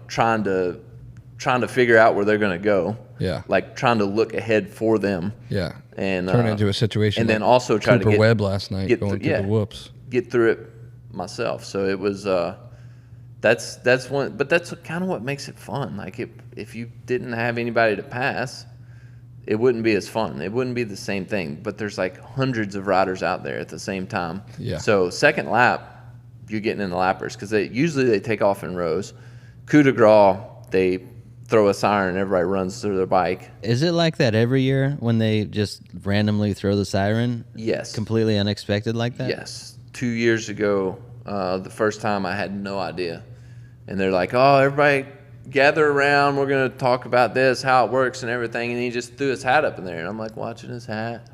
trying to figure out where they're gonna go. Yeah. Like trying to look ahead for them. Yeah. And Turn into a situation. and then like also try Cooper to Webb last night get going through- through the whoops. get through it myself. So it was that's one, but that's kind of what makes it fun. Like if you didn't have anybody to pass, it wouldn't be as fun. It wouldn't be the same thing. But there's like hundreds of riders out there at the same time. Yeah. So second lap, you're getting in the lappers because usually they take off in rows. Coup de grace, they throw a siren and everybody runs through their bike. Is it like that every year when they just randomly throw the siren? Yes. Completely unexpected like that? Yes. 2 years ago, the first time I had no idea. And they're like, oh, everybody gather around. We're going to talk about this, how it works and everything. And he just threw his hat up in there. And I'm like watching his hat.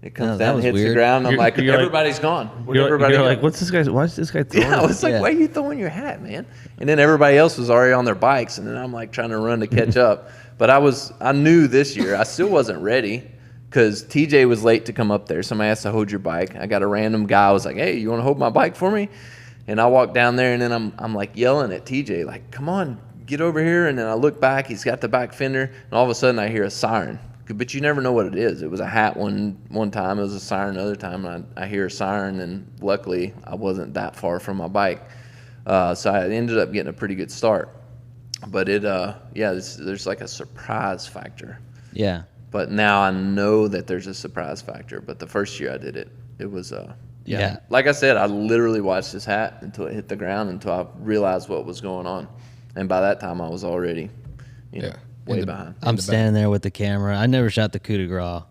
It comes No, that down, was hits the weird. ground. I'm like, you're like- everybody's gone. Where'd You're, everybody you're go? like, what's this guy? Why is this guy throwing? Yeah, I was like, Yeah. why are you throwing your hat, man? And then everybody else was already on their bikes, and then I'm like trying to run to catch up. But I knew this year I still wasn't ready because TJ was late to come up there. Somebody has to hold your bike. I got a random guy. I was like, hey, you want to hold my bike for me? And I walked down there, and then I'm like yelling at TJ, like, come on, get over here. And then I look back. He's got the back fender, and all of a sudden I hear a siren. But you never know what it is. It was a hat one time. It was a siren another time. I hear a siren, and luckily I wasn't that far from my bike. So I ended up getting a pretty good start. But there's like a surprise factor. Yeah. But now I know that there's a surprise factor. But the first year I did it, it was Yeah. Like I said, I literally watched this hat until it hit the ground until I realized what was going on. And by that time I was already, way behind. I'm standing there with the camera. I never shot the coup de grace.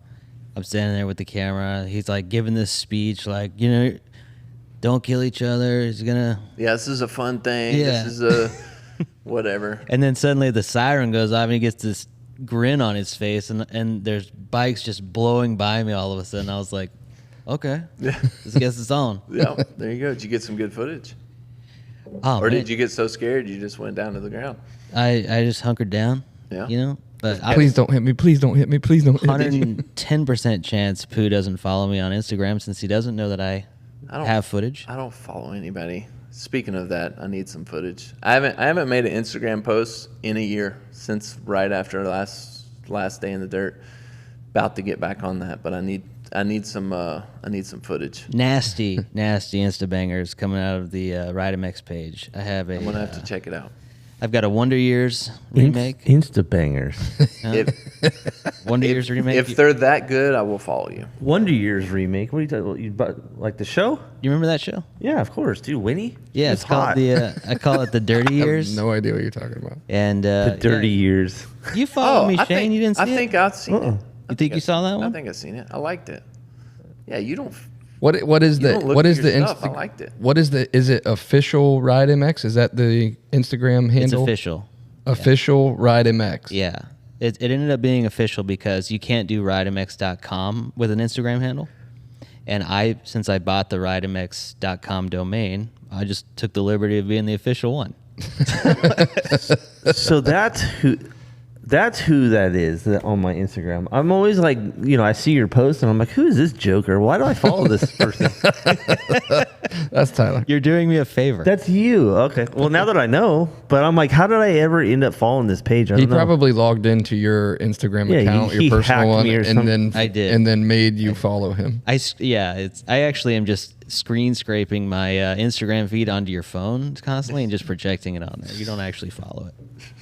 I'm standing there with the camera. He's like giving this speech, like, don't kill each other. He's gonna. Yeah, this is a fun thing. Yeah. This is a whatever. And then suddenly the siren goes off, and he gets this grin on his face, and there's bikes just blowing by me all of a sudden. I was like, okay, I guess it's on. Yeah, there you go. Did you get some good footage? Oh, Or man. did you get so scared you just went down to the ground? I just hunkered down. Yeah. But Please don't hit me. Please don't hit me. Please don't hit me. 110% chance Pooh doesn't follow me on Instagram since he doesn't know that I don't- have footage. I don't follow anybody. Speaking of that, I need some footage. I haven't made an Instagram post in a year since right after last day in the dirt. About to get back on that, but I need some footage. Nasty Insta bangers coming out of the RideMX page. I have I'm gonna have to check it out. I've got a Wonder Years remake. Insta bangers. Wonder Years remake. If they're that good, I will follow you. Wonder Years remake. What are you talking about? You bought, like the show? you remember that show? Yeah, of course, dude. Winnie? Yeah, it's called hot. I call it the Dirty I Years. have no idea what you're talking about. And The Dirty yeah. Years. You follow me, I Shane. think, You didn't see I it. think I've seen it. You think you saw that one? I think I've seen it. I liked it. Yeah, you don't. What is You the don't look what at is the your stuff. I Insta- liked it. What is the is it official Ride MX? Is that the Instagram It's handle? official. Official Ride MX. Yeah. It ended up being official because you can't do ridemx.com with an Instagram handle. And since I bought the ridemx.com domain, I just took the liberty of being the official one. So that's who that is on my Instagram. I'm always like, I see your post and I'm like, who is this joker? Why do I follow this person? That's Tyler. You're doing me a favor. That's you. Okay. Well, now that I know, but I'm like, how did I ever end up following this page? I He don't know. probably logged into your Instagram Yeah, account, he your personal hacked one, me or and something. then I did. and then made you follow him. I actually am just screen scraping my Instagram feed onto your phone constantly and just projecting it on there. You don't actually follow it.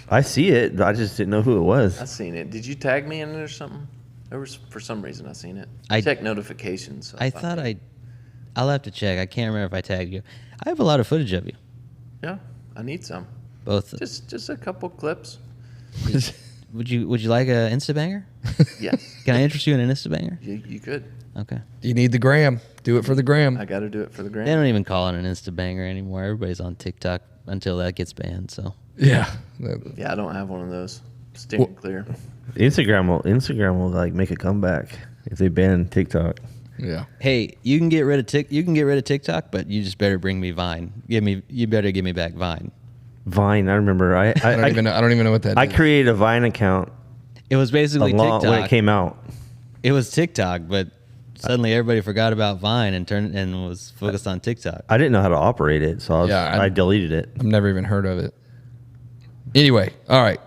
I see it. I just didn't know who it was. I seen it. Did you tag me in it or something? There was for some reason I seen it. I- check notifications. So I thought I'll have to check. I can't remember if I tagged you. I have a lot of footage of you. Yeah, I need some. Both. Just a couple clips. Would you like a Insta banger? Yes, Can I interest you in an Insta banger? you could. Okay. You need the gram. Do it for the gram. I got to do it for the They gram. don't even call it an Insta banger anymore. Everybody's on TikTok until that gets banned. So Yeah. Yeah, I don't have one of those. Steering clear. Instagram will like make a comeback if they ban TikTok. Yeah. Hey, you can get rid of TikTok, but you just better bring me Vine. You better give me back Vine. Vine, I remember. I I don't even know what that I is. created a Vine account It was basically TikTok when it came out. It was TikTok, but suddenly everybody forgot about Vine and was focused on TikTok. I didn't know how to operate it, so I deleted it. I've never even heard of it. Anyway, all right.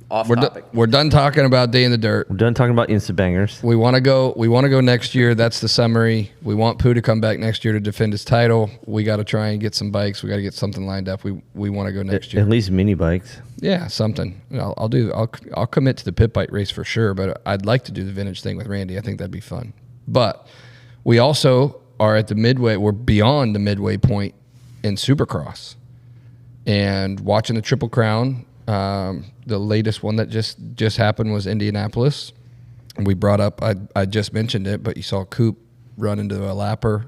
Off We're topic. we're done talking about Day in the Dirt. We're done talking about Insta Bangers. We want to go next year. That's the summary. We want Pooh to come back next year to defend his title. We got to try and get some bikes. We got to get something lined up. We want to go next year. At least mini bikes. Yeah, something. I'll commit to the pit bike race for sure, but I'd like to do the vintage thing with Randy. I think that'd be fun. But we also are at the midway. We're beyond the midway point in Supercross, and watching the Triple Crown. The latest one that just happened was Indianapolis. And we brought up, I just mentioned it, but you saw Coop run into a lapper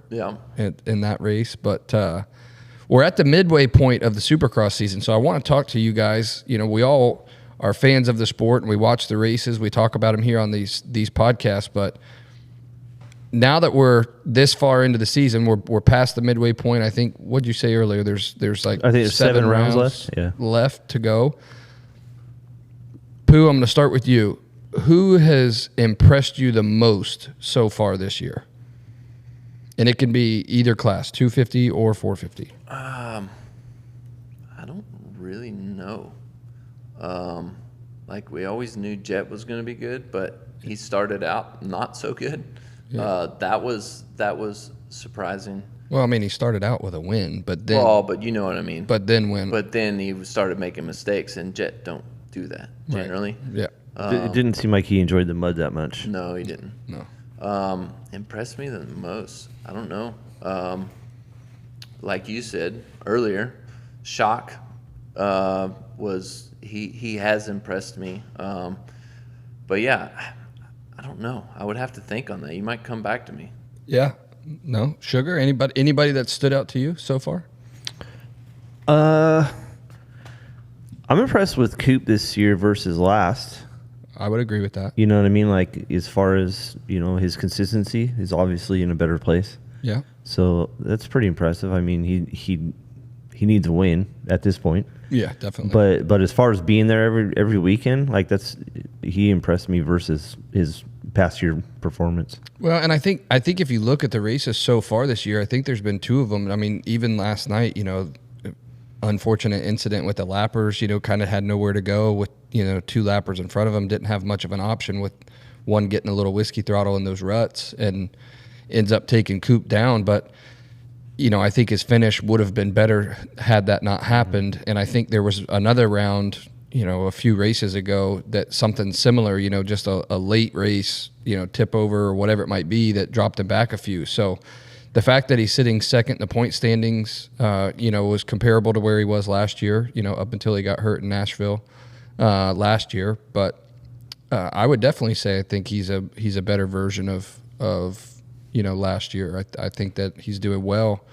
in that race. But we're at the midway point of the Supercross season. So I want to talk to you guys. You know, we all are fans of the sport and we watch the races. We talk about them here on these podcasts. But now that we're this far into the season, we're past the midway point. I think, what'd you say earlier? There's like I think there's 7 rounds left. Yeah. Left to go. Pooh, I'm going to start with you. Who has impressed you the most so far this year? And it can be either class, 250 or 450. I don't really know. Like we always knew Jet was going to be good, but he started out not so good. Yeah. That was surprising. Well, I mean, he started out with a win, but then But you know what I mean. but then when But then he started making mistakes, and Jet don't do that generally. yeah. It didn't seem like he enjoyed the mud that much. No, he didn't. No. Impressed me the most. I don't know. Like you said earlier, Shock was he has impressed me. But yeah, I don't know. I would have to think on that. You might come back to me. Yeah. No. Sugar? Anybody that stood out to you so far? I'm impressed with Coop this year versus last. I would agree with that. You know what I mean? Like as far as, his consistency is obviously in a better place. Yeah. So that's pretty impressive. I mean, he needs a win at this point. Yeah, definitely. But as far as being there every weekend, like he impressed me versus his past year performance. Well, and I think if you look at the races so far this year, I think there's been 2 of them. I mean, even last night, unfortunate incident with the lappers, kind of had nowhere to go with, 2 lappers in front of them, didn't have much of an option with one getting a little whiskey throttle in those ruts and ends up taking Coop down. But, I think his finish would have been better had that not happened. And I think there was another round, a few races ago that something similar, just a late race, tip over or whatever it might be that dropped him back a few. So the fact that he's sitting second in the point standings, was comparable to where he was last year, up until he got hurt in Nashville last year. But I would definitely say I think he's a better version of last year. I think that he's doing well.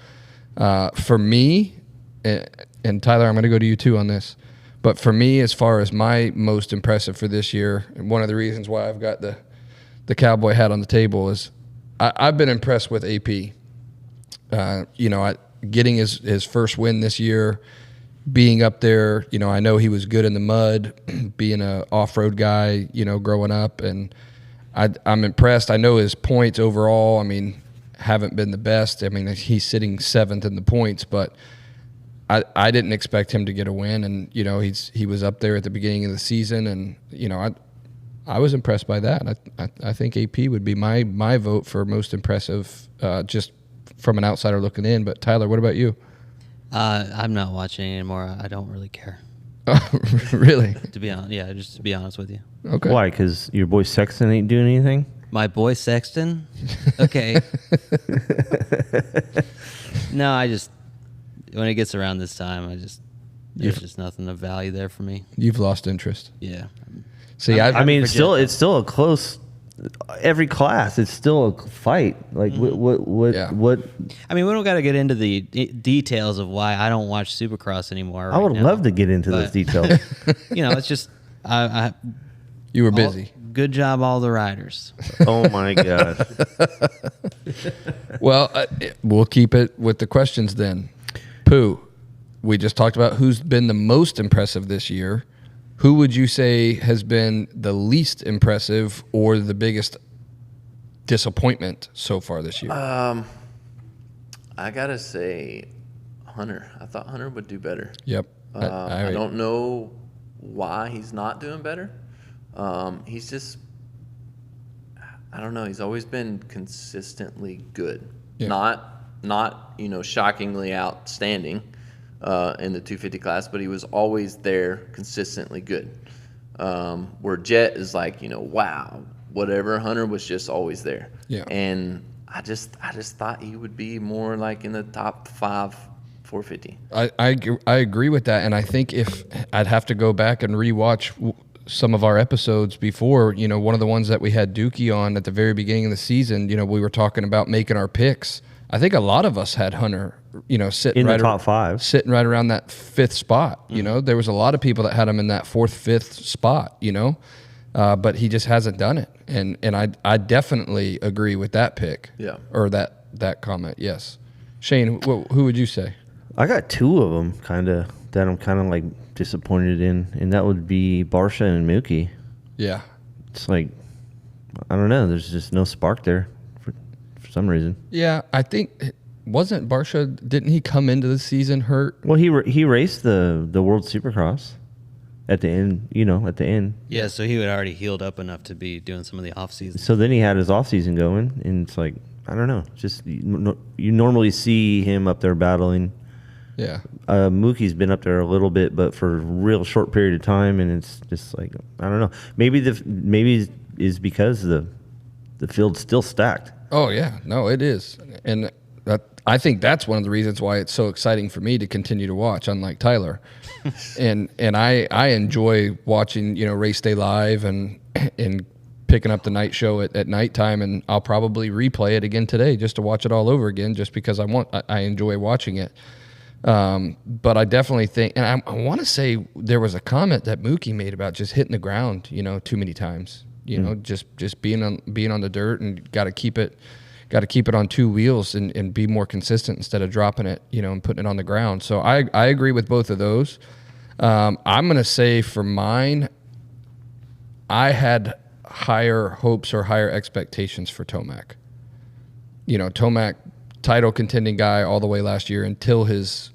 For me, and Tyler, I'm going to go to you too on this. But for me, as far as my most impressive for this year, and one of the reasons why I've got the cowboy hat on the table is I've been impressed with AP. Getting his first win this year, being up there, I know he was good in the mud, being an off-road guy, growing up, and I'm impressed. I know his points overall, haven't been the best. He's sitting 7th in the points, but I didn't expect him to get a win, and he was up there at the beginning of the season, and I was impressed by that. I think AP would be my vote for most impressive, just from an outsider looking in. But Tyler, what about you? I'm not watching anymore. I don't really care. Really? To be honest, just to be honest with you. Okay. Why? Because your boy Sexton ain't doing anything? My boy Sexton? Okay. No, when it gets around this time, there's just nothing of value there for me. You've lost interest. Yeah. See, it's still a close. Every class, it's still a fight. Like what? Yeah. What? We don't got to get into the details of why I don't watch Supercross anymore. I would love to get into those details. It's just you were busy. Good job, all the riders. Oh my gosh. Well, we'll keep it with the questions then. Pooh, we just talked about who's been the most impressive this year. Who would you say has been the least impressive or the biggest disappointment so far this year? I gotta say, Hunter. I thought Hunter would do better. Yep. I don't know why he's not doing better. He's just, I don't know. He's always been consistently good. Yeah. Not shockingly outstanding in the 250 class, but he was always there, consistently good. Where Jet is like, wow, whatever. Hunter was just always there. Yeah. And I just thought he would be more like in the top 5 450. I agree with that, and I think if I'd have to go back and rewatch some of our episodes before, one of the ones that we had Dookie on at the very beginning of the season, we were talking about making our picks. I think a lot of us had Hunter, sitting In the right top 5. sitting right around that 5th spot. There was a lot of people that had him in that 4th, 5th spot. But he just hasn't done it, and I definitely agree with that pick. Yeah. Or that comment. Yes, Shane, who would you say? I got 2 of them that I'm kind of like disappointed in, and that would be Barsha and Mookie. Yeah. It's like, I don't know. There's just no spark there for some reason. Yeah, I think wasn't Barsha? Didn't he come into the season hurt? Well, he raced the World Supercross at the end. At the end. Yeah, so he had already healed up enough to be doing some of the off season. So then he had his off season going, and it's like, I don't know. Just you normally see him up there battling. Yeah. Mookie's been up there a little bit, but for a real short period of time, and it's just like, I don't know. Maybe is because the field's still stacked. Oh yeah, no, it is, and I think that's one of the reasons why it's so exciting for me to continue to watch. Unlike Tyler, and I enjoy watching race day live and picking up the night show at nighttime, and I'll probably replay it again today just to watch it all over again, just because I enjoy watching it. But I definitely think, and I want to say there was a comment that Mookie made about just hitting the ground, too many times, just being on the dirt, and got to keep it on 2 wheels and be more consistent instead of dropping it, and putting it on the ground. So I agree with both of those. I'm going to say for mine, I had higher hopes or higher expectations for Tomac. Tomac, title contending guy all the way last year until his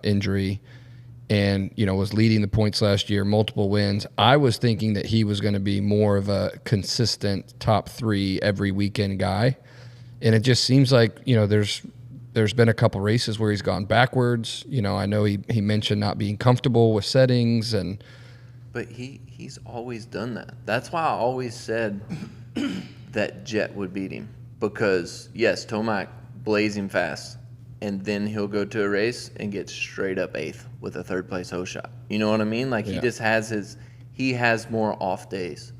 injury, and was leading the points last year, multiple wins. I was thinking that he was going to be more of a consistent top 3 every weekend guy, and it just seems like there's been a couple races where he's gone backwards. I know he mentioned not being comfortable with settings, But he's always done that. That's why I always said that Jet would beat him, because yes, Tomac blazing fast, and then he'll go to a race and get straight up 8th with a 3rd place hole shot. You know what I mean? Like, he just has he has more off days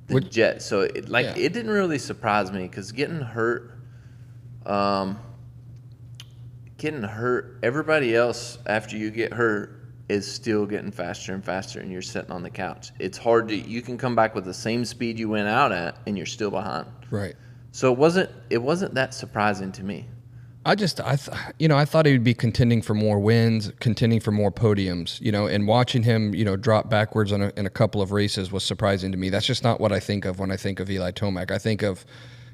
than Jet. So it didn't really surprise me, because getting hurt, everybody else after you get hurt is still getting faster and faster, and you're sitting on the couch. It's hard you can come back with the same speed you went out at, and you're still behind. right. So it wasn't that surprising to me. I thought he would be contending for more wins, contending for more podiums, and watching him, drop backwards in a couple of races was surprising to me. That's just not what I think of when I think of Eli Tomac. I think of,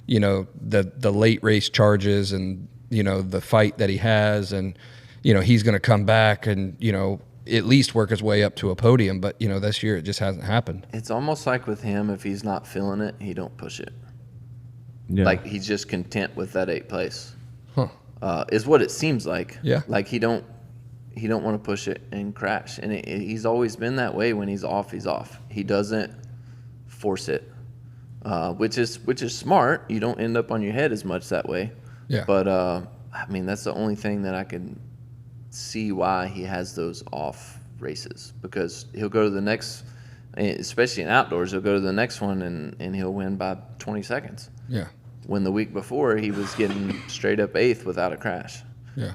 the late race charges and, the fight that he has, and, he's going to come back and, at least work his way up to a podium. But, this year it just hasn't happened. It's almost like with him, if he's not feeling it, he don't push it. Yeah. Like, he's just content with that 8th place. Huh. Is what it seems like. Yeah. Like, he don't want to push it and crash. And he's always been that way. When he's off, he's off. He doesn't force it, which is smart. You don't end up on your head as much that way. Yeah. But that's the only thing that I can see why he has those off races, because he'll go to the next, especially in outdoors, he'll go to the next one and he'll win by 20 seconds. Yeah. When the week before he was getting straight up 8th without a crash. Yeah.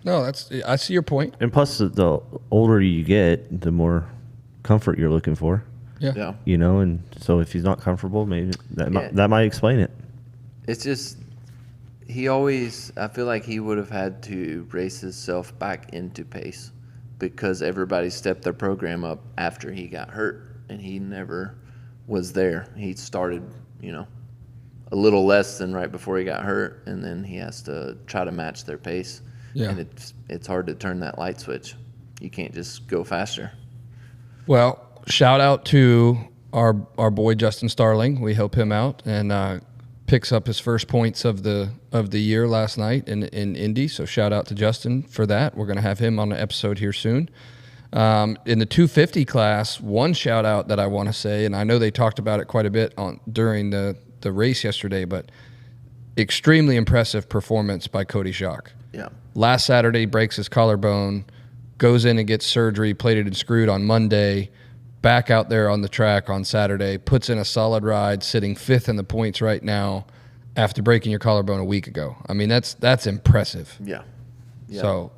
No, I see your point. And plus, the older you get, the more comfort you're looking for. Yeah. You know, and so if he's not comfortable, maybe that Yeah. that might explain it. It's just I feel like he would have had to race himself back into pace because everybody stepped their program up after he got hurt, and he never was there. He started, a little less than right before he got hurt, and then he has to try to match their pace. Yeah. And it's hard to turn that light switch. You can't just go faster. Well, shout out to our boy Justin Starling. We help him out, and picks up his first points of the year last night in Indy. So shout out to Justin for that. We're going to have him on the episode here soon. In the 250 class, one shout out that I want to say, and I know they talked about it quite a bit during the race yesterday, but extremely impressive performance by Cody Schock. Yeah. Last Saturday, breaks his collarbone, goes in and gets surgery, plated and screwed on Monday, back out there on the track on Saturday, puts in a solid ride, sitting 5th in the points right now after breaking your collarbone a week ago. I mean, that's impressive. Yeah. So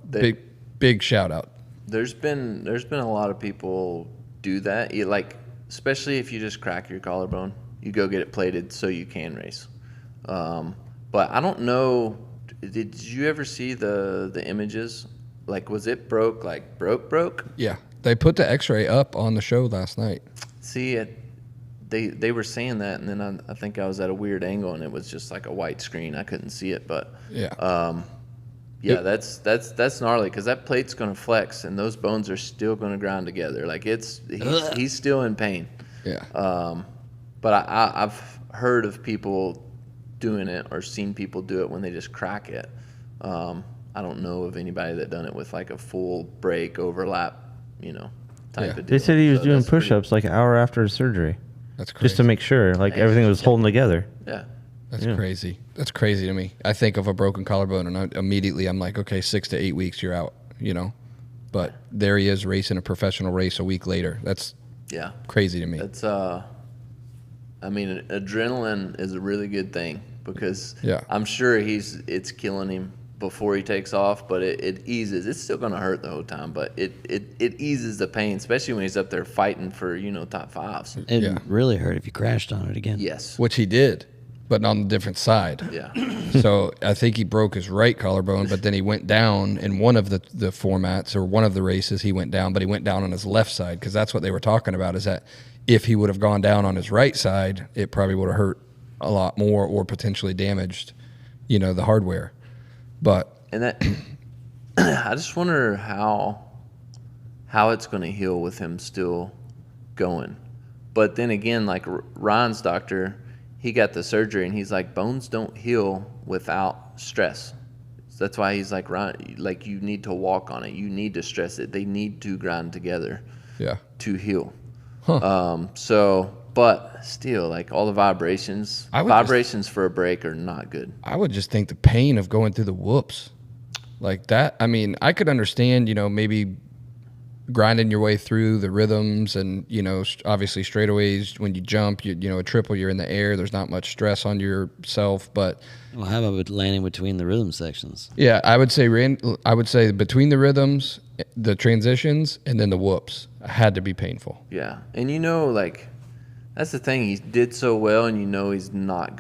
big shout out. There's been a lot of people do that. Especially if you just crack your collarbone, you go get it plated so you can race. But I don't know. Did you ever see the images? Like, was it broke? Like broke? Yeah, they put the X-ray up on the show last night. See, they were saying that, and then I think I was at a weird angle, and it was just like a white screen. I couldn't see it, but Yeah. That's gnarly because that plate's going to flex, and those bones are still going to grind together. Like he's still in pain. Yeah. But I've heard of people doing it or seen people do it when they just crack it. I don't know of anybody that done it with like a full break overlap, type of deal. They said he was So doing that's pretty- push-ups like an hour after his surgery, That's crazy. just to make sure like everything was holding together. Yeah. That's crazy. That's crazy to me. I think of a broken collarbone, and immediately I'm like, okay, 6 to 8 weeks, you're out, But there he is racing a professional race a week later. That's Yeah. crazy to me. It's adrenaline is a really good thing because Yeah. I'm sure it's killing him before he takes off, but it eases. It's still going to hurt the whole time, but it eases the pain, especially when he's up there fighting for, top fives. It'd really hurt if you crashed on it again. Yes. Which he did, but on the different side. Yeah. So I think he broke his right collarbone, but then he went down in one of the formats or one of the races. He went down, but he went down on his left side because that's what they were talking about. Is that if he would have gone down on his right side, it probably would have hurt a lot more or potentially damaged, the hardware. But And that I just wonder how it's going to heal with him still going. But then again, like Ryan's doctor, he got the surgery and he's like, bones don't heal without stress. So that's why he's like, Ryan, like you need to walk on it. You need to stress it. They need to grind together yeah, to heal. Huh. But still, like all the vibrations for a break are not good. I would just think the pain of going through the whoops like that. I mean, I could understand, maybe grinding your way through the rhythms and, obviously straightaways when you jump, a triple, you're in the air. There's not much stress on yourself, but Well, how about landing between the rhythm sections? yeah, I would say between the rhythms, the transitions, and then the whoops had to be painful. Yeah. And that's the thing. He did so well, and he's not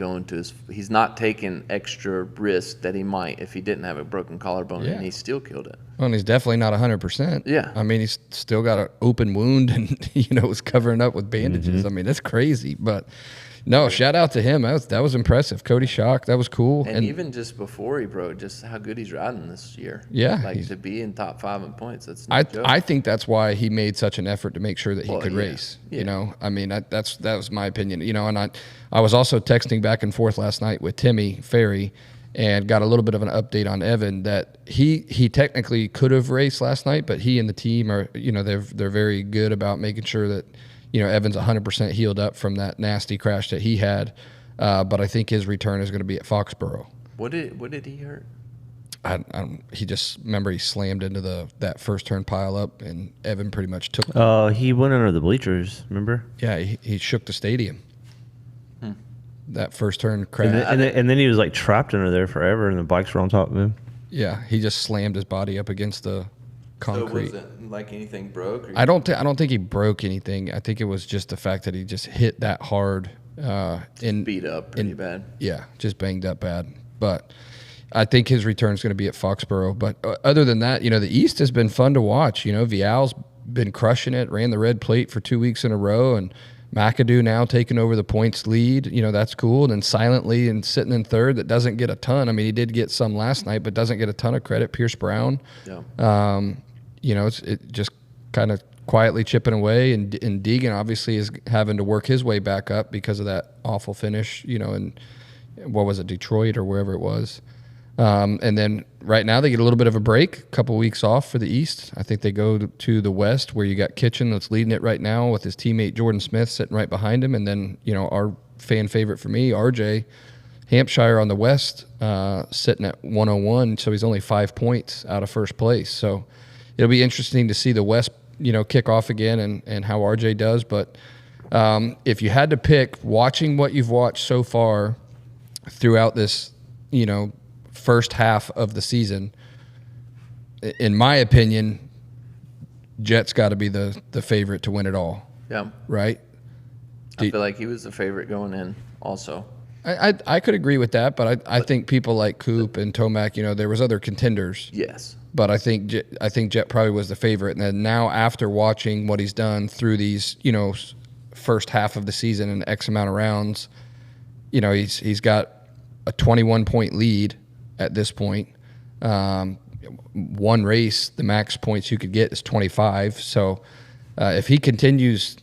he's not taking extra risk that he might if he didn't have a broken collarbone, Yeah. and he still killed it. Well, and he's definitely not 100%. Yeah. I mean, he's still got an open wound and, was covering up with bandages. I mean, that's crazy. But no, shout out to him. That was impressive. Cody Schock, that was cool. And even just before he broke, just how good he's riding this year. Yeah, Like to be in top 5 in points. That's no joke. I think that's why he made such an effort to make sure that he Well, could yeah. race. Yeah. I mean, that was my opinion. And I was also texting back and forth last night with Timmy Ferry and got a little bit of an update on Evan that he technically could have raced last night, but he and the team are, they're very good about making sure that, Evan's 100% healed up from that nasty crash that he had. But I think his return is going to be at Foxborough. What did he hurt? He just remember he slammed into that first turn pile up, and Evan pretty much took. He went under the bleachers. Remember? Yeah, he shook the stadium. That first turn crash. And then he was like trapped under there forever, and the bikes were on top of him. Yeah, he just slammed his body up against the concrete. So was it like anything broke? Or I don't think he broke anything. I think it was just the fact that he just hit that hard. beat up pretty bad. Yeah, just banged up bad. But I think his return is going to be at Foxborough. But other than that, the East has been fun to watch. Vial's been crushing it, ran the red plate for 2 weeks in a row, and McAdoo now taking over the points lead. That's cool. And then silently and sitting in third, that doesn't get a ton. I mean, he did get some last night, but doesn't get a ton of credit. Pierce Brown. Yeah. It just kind of quietly chipping away, and Deegan obviously is having to work his way back up because of that awful finish, in what was it, Detroit or wherever it was. And then right now they get a little bit of a break, a couple weeks off for the East. I think they go to the West, where you got Kitchen that's leading it right now with his teammate Jordan Smith sitting right behind him. And then, our fan favorite for me, RJ Hampshire on the West, sitting at 101. So he's only 5 points out of first place. So it'll be interesting to see the West, kick off again and how RJ does. But if you had to pick, watching what you've watched so far throughout this, first half of the season, in my opinion, Jet's got to be the favorite to win it all. Yeah. Right? I feel like he was the favorite going in also. I could agree with that, but I think people like Coop and Tomac, there was other contenders. Yes. But I think Jet probably was the favorite. And then now, after watching what he's done through these, first half of the season and X amount of rounds, he's got a 21-point lead at this point. One race, the max points you could get is 25. So if he continues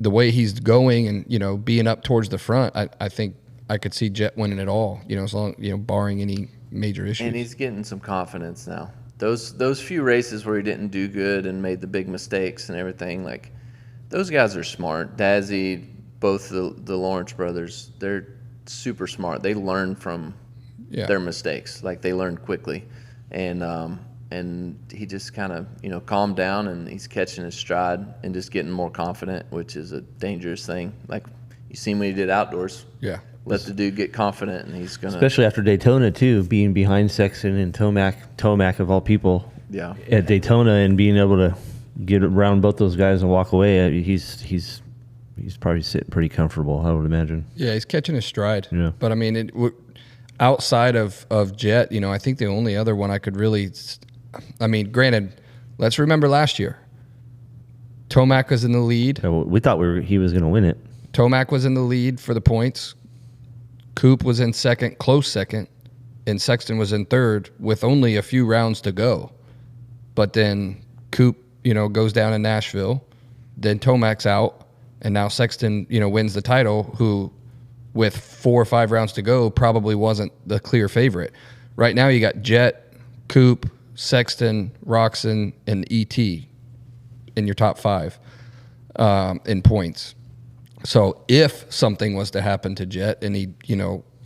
the way he's going and, being up towards the front, I think I could see Jet winning it all, as long, barring any major issues. And he's getting some confidence now. Those few races where he didn't do good and made the big mistakes and everything, like, those guys are smart. Dazzy, both the Lawrence brothers, they're super smart. They learn from their mistakes. Like, they learn quickly. And he just kind of, calmed down, and he's catching his stride and just getting more confident, which is a dangerous thing. Like, you seen what he did outdoors. Yeah. Let the dude get confident, and he's going to. Especially after Daytona, too, being behind Sexton and Tomac of all people. Yeah. At Daytona, and being able to get around both those guys and walk away, he's probably sitting pretty comfortable, I would imagine. Yeah, he's catching his stride. Yeah. But, I mean, outside of Jet, I think the only other one I could really – I mean, granted, let's remember last year. Tomac was in the lead. So we thought he was going to win it. Tomac was in the lead for the points. Coop was in second, close second, and Sexton was in third with only a few rounds to go. But then Coop, goes down in Nashville. Then Tomac's out, and now Sexton, wins the title, who with 4 or 5 rounds to go probably wasn't the clear favorite. Right now you got Jet, Coop, Sexton, Roxon, and ET in your top 5 in points. So if something was to happen to Jet and he,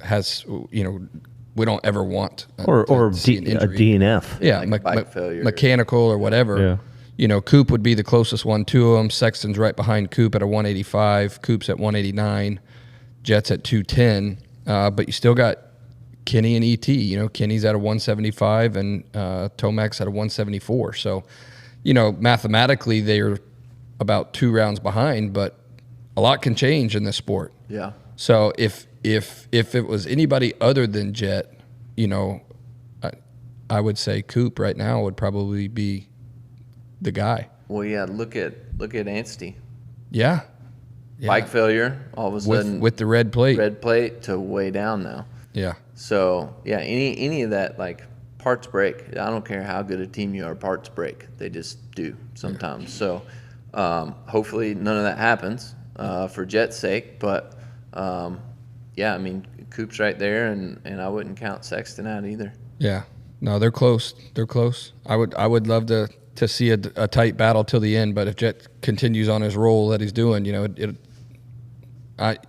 has, we don't ever want or see an a injury. DNF. Yeah, Like bike failure. mechanical or whatever. Yeah. Coop would be the closest one to him. Sexton's right behind Coop at a 185. Coop's at 189. Jet's at 210. But you still got Kenny and ET. Kenny's at a 175 and Tomac's at a 174. So, mathematically they're about 2 rounds behind, but a lot can change in this sport. Yeah. So if it was anybody other than Jet, I would say Coop right now would probably be the guy. Well, yeah. Look at Anstey. Yeah. Bike failure. All of a sudden, with the red plate. red plate to way down now. Yeah. So yeah, any of that, like, parts break. I don't care how good a team you are, parts break. They just do sometimes. So hopefully none of that happens for Jet's sake. But yeah, I mean, Coop's right there, and I wouldn't count Sexton out either. Yeah. No, they're close. They're close. I would love to see a tight battle till the end, but if Jet continues on his roll that he's doing,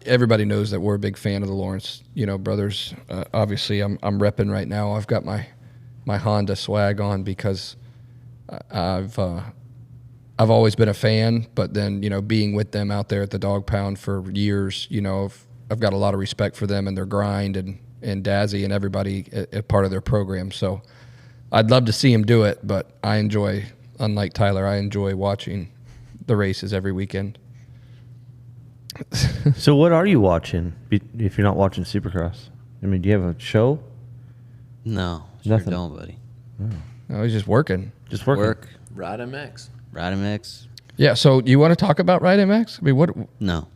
everybody knows that we're a big fan of the Lawrence, brothers. Obviously, I'm repping right now. I've got my Honda swag on because I've always been a fan, but then being with them out there at the dog pound for years, I've got a lot of respect for them and their grind and Dazzy and everybody a part of their program. So I'd love to see him do it, but I enjoy unlike Tyler, I enjoy watching the races every weekend. So what are you watching if you're not watching Supercross? I mean, do you have a show? No, sure Nothing. don't, buddy. I was just working. Just working. Work, Ride MX. ride a mix. Yeah. So you want to talk about Ride MX? I mean, what? No,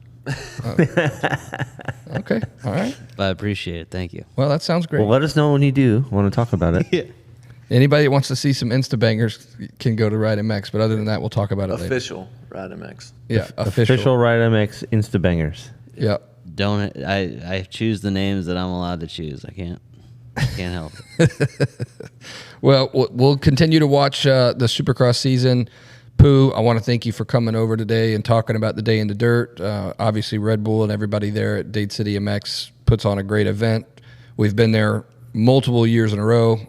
Okay. All right. but I appreciate it. Thank you. Well, that sounds great. Well, let us know when you do want to talk about it. Anybody that wants to see some Insta bangers can go to Ride MX. But other than that, we'll talk about it later. Official Ride MX. Yeah. Official Ride MX Insta Bangers. Yeah. Don't I choose the names that I'm allowed to choose. I can't help it. Well, we'll continue to watch the Supercross season. Pooh, I want to thank you for coming over today and talking about the Day in the Dirt. Obviously, Red Bull and everybody there at Dade City MX puts on a great event. We've been there multiple years in a row.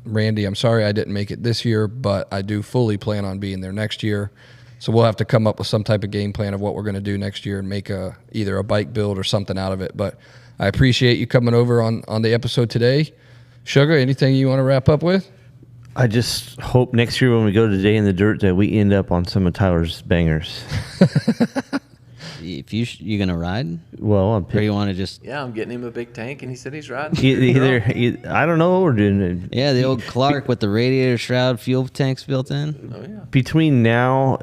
Randy, I'm sorry I didn't make it this year, but I do fully plan on being there next year. So we'll have to come up with some type of game plan of what we're going to do next year and make either a bike build or something out of it. But I appreciate you coming over on the episode today. Sugar, anything you want to wrap up with? I just hope next year when we go to Day in the Dirt that we end up on some of Tyler's bangers. If you gonna ride, Well, I'm or you want to just Yeah, I'm getting him a big tank, and he said he's riding. I don't know what we're doing. the old Clark with the radiator shroud fuel tanks built in. Oh yeah. Between now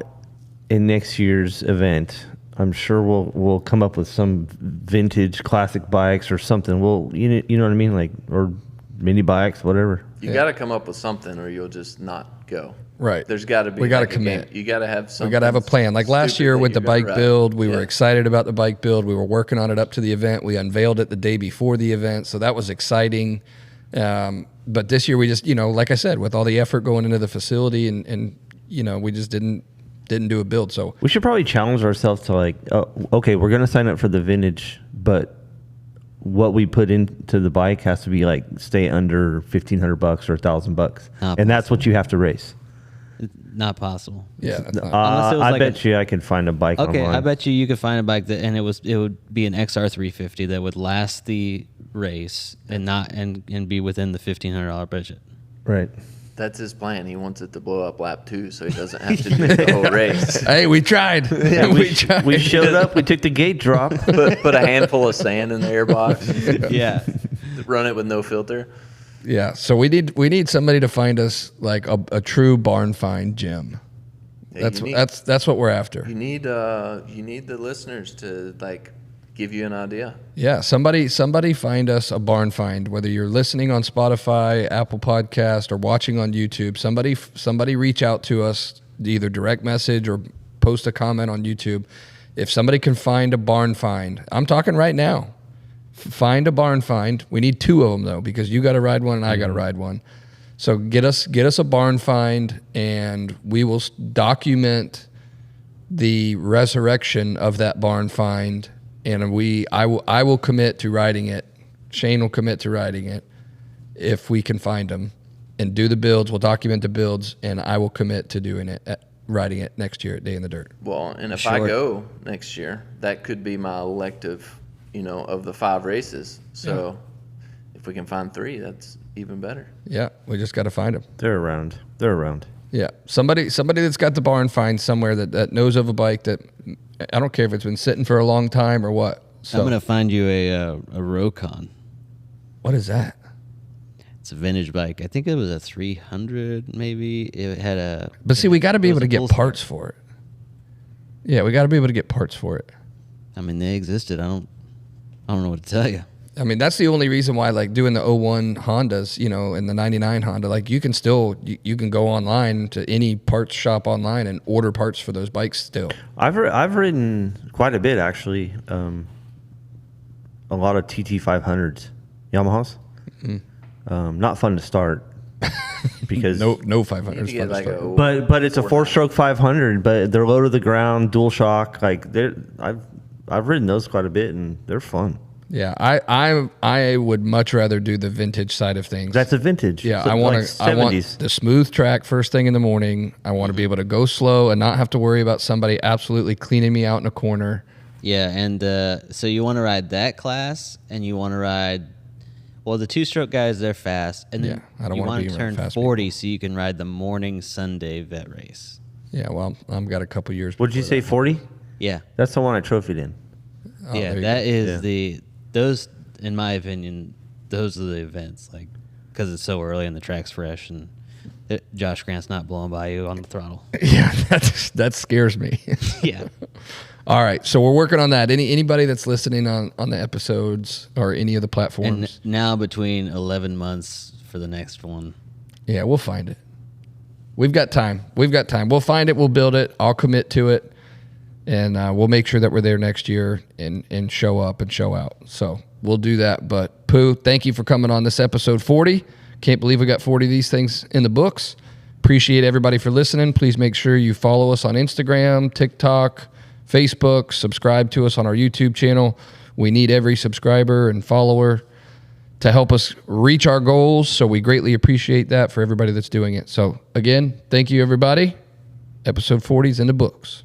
and next year's event, I'm sure we'll come up with some vintage classic bikes or something. You know what I mean, like, or mini bikes, whatever. You got to come up with something, or you'll just not go. Right. There's got to be. We gotta like a commit. game. You got to have something. We got to have a plan. Like last stupid year that with the you're gonna bike ride. build, we were Yeah. excited about the bike build. We were working on it up to the event. We unveiled it the day before the event, so that was exciting. But this year we just, like I said, with all the effort going into the facility and we just didn't do a build. So We should probably challenge ourselves to like, okay, we're gonna sign up for the vintage, but what we put into the bike has to be like stay under $1,500 or $1,000, and that's what you have to race. Not possible. yeah, that's not- Unless it was I like bet you I can find a bike. Okay, online. I bet you could find a bike that, and it would be an XR 350 that would last the race and not and be within the $1,500 budget. Right. That's his plan. He wants it to blow up lap 2, so he doesn't have to do the whole race. hey, we tried. we tried. We showed up. We took the gate drop. Put a handful of sand in the airbox. Yeah. Run it with no filter. Yeah, so we need somebody to find us like a true barn find gem. Yeah, That's what we're after. You need the listeners to like give you an idea. Yeah, somebody find us a barn find. Whether you're listening on Spotify, Apple Podcast, or watching on YouTube, somebody reach out to us, either direct message or post a comment on YouTube. If somebody can find a barn find, I'm talking right now. Find a barn find. We need 2 of them though, because you got to ride one and I got to ride one. So get us a barn find, and we will document the resurrection of that barn find. And I will commit to riding it. Shane will commit to riding it if we can find them and do the builds. We'll document the builds, and I will commit to doing it, riding it next year at Day in the Dirt. Well, and if I go next year, that could be my elective, of the 5 races. So if we can find 3, that's even better. Yeah, we just got to find them. They're around. Yeah, somebody that's got the barn find somewhere that knows of a bike that, I don't care if it's been sitting for a long time or what. So I'm gonna find you a Rokon. what is that? It's a vintage bike. I think it was a 300, maybe. It had a. But see, we got to be it able was to a get bull parts for it. Yeah, we got to be able to get parts for it. I mean, they existed. I don't know what to tell you. I mean, that's the only reason why, like, doing the 01 Hondas, and the 99 Honda, like, you can still, you can go online to any parts shop online and order parts for those bikes still. I've ridden quite a bit actually. A lot of TT500s, Yamahas. Not fun to start because No You 500 need is to fun get to like start. a but it's a 4-stroke 500, but they're low to the ground, dual shock. Like I've ridden those quite a bit and they're fun. Yeah, I would much rather do the vintage side of things. That's a vintage. Yeah, So I like want 70s. the smooth track first thing in the morning. I want to be able to go slow and not have to worry about somebody absolutely cleaning me out in a corner. Yeah, and so you want to ride that class, and you want to ride. Well, the 2-stroke guys, they're fast, and then I don't you wanna want be to around turn fast 40 so you can ride the morning Sunday vet race. Yeah, well, I've got a couple years. Would you before say that. 40? Yeah, That's the one I trophied in. Oh, yeah, there you that go. is Yeah. those. In my opinion, those are the events, like because it's so early and the track's fresh, and Josh Grant's not blowing by you on the throttle. Yeah, that scares me. Yeah. All right, so we're working on that. Anybody that's listening on the episodes or any of the platforms, And now between 11 months for the next one. yeah, we'll find it. We've got time. We'll find it. We'll build it. I'll commit to it, and we'll make sure that we're there next year and show up and show out. So we'll do that. But Pooh, thank you for coming on this episode 40. Can't believe we got 40 of these things in the books. Appreciate everybody for listening. Please make sure you follow us on Instagram, TikTok, Facebook. Subscribe to us on our YouTube channel. We need every subscriber and follower to help us reach our goals. So we greatly appreciate that for everybody that's doing it. So again, thank you, everybody. Episode 40 is in the books.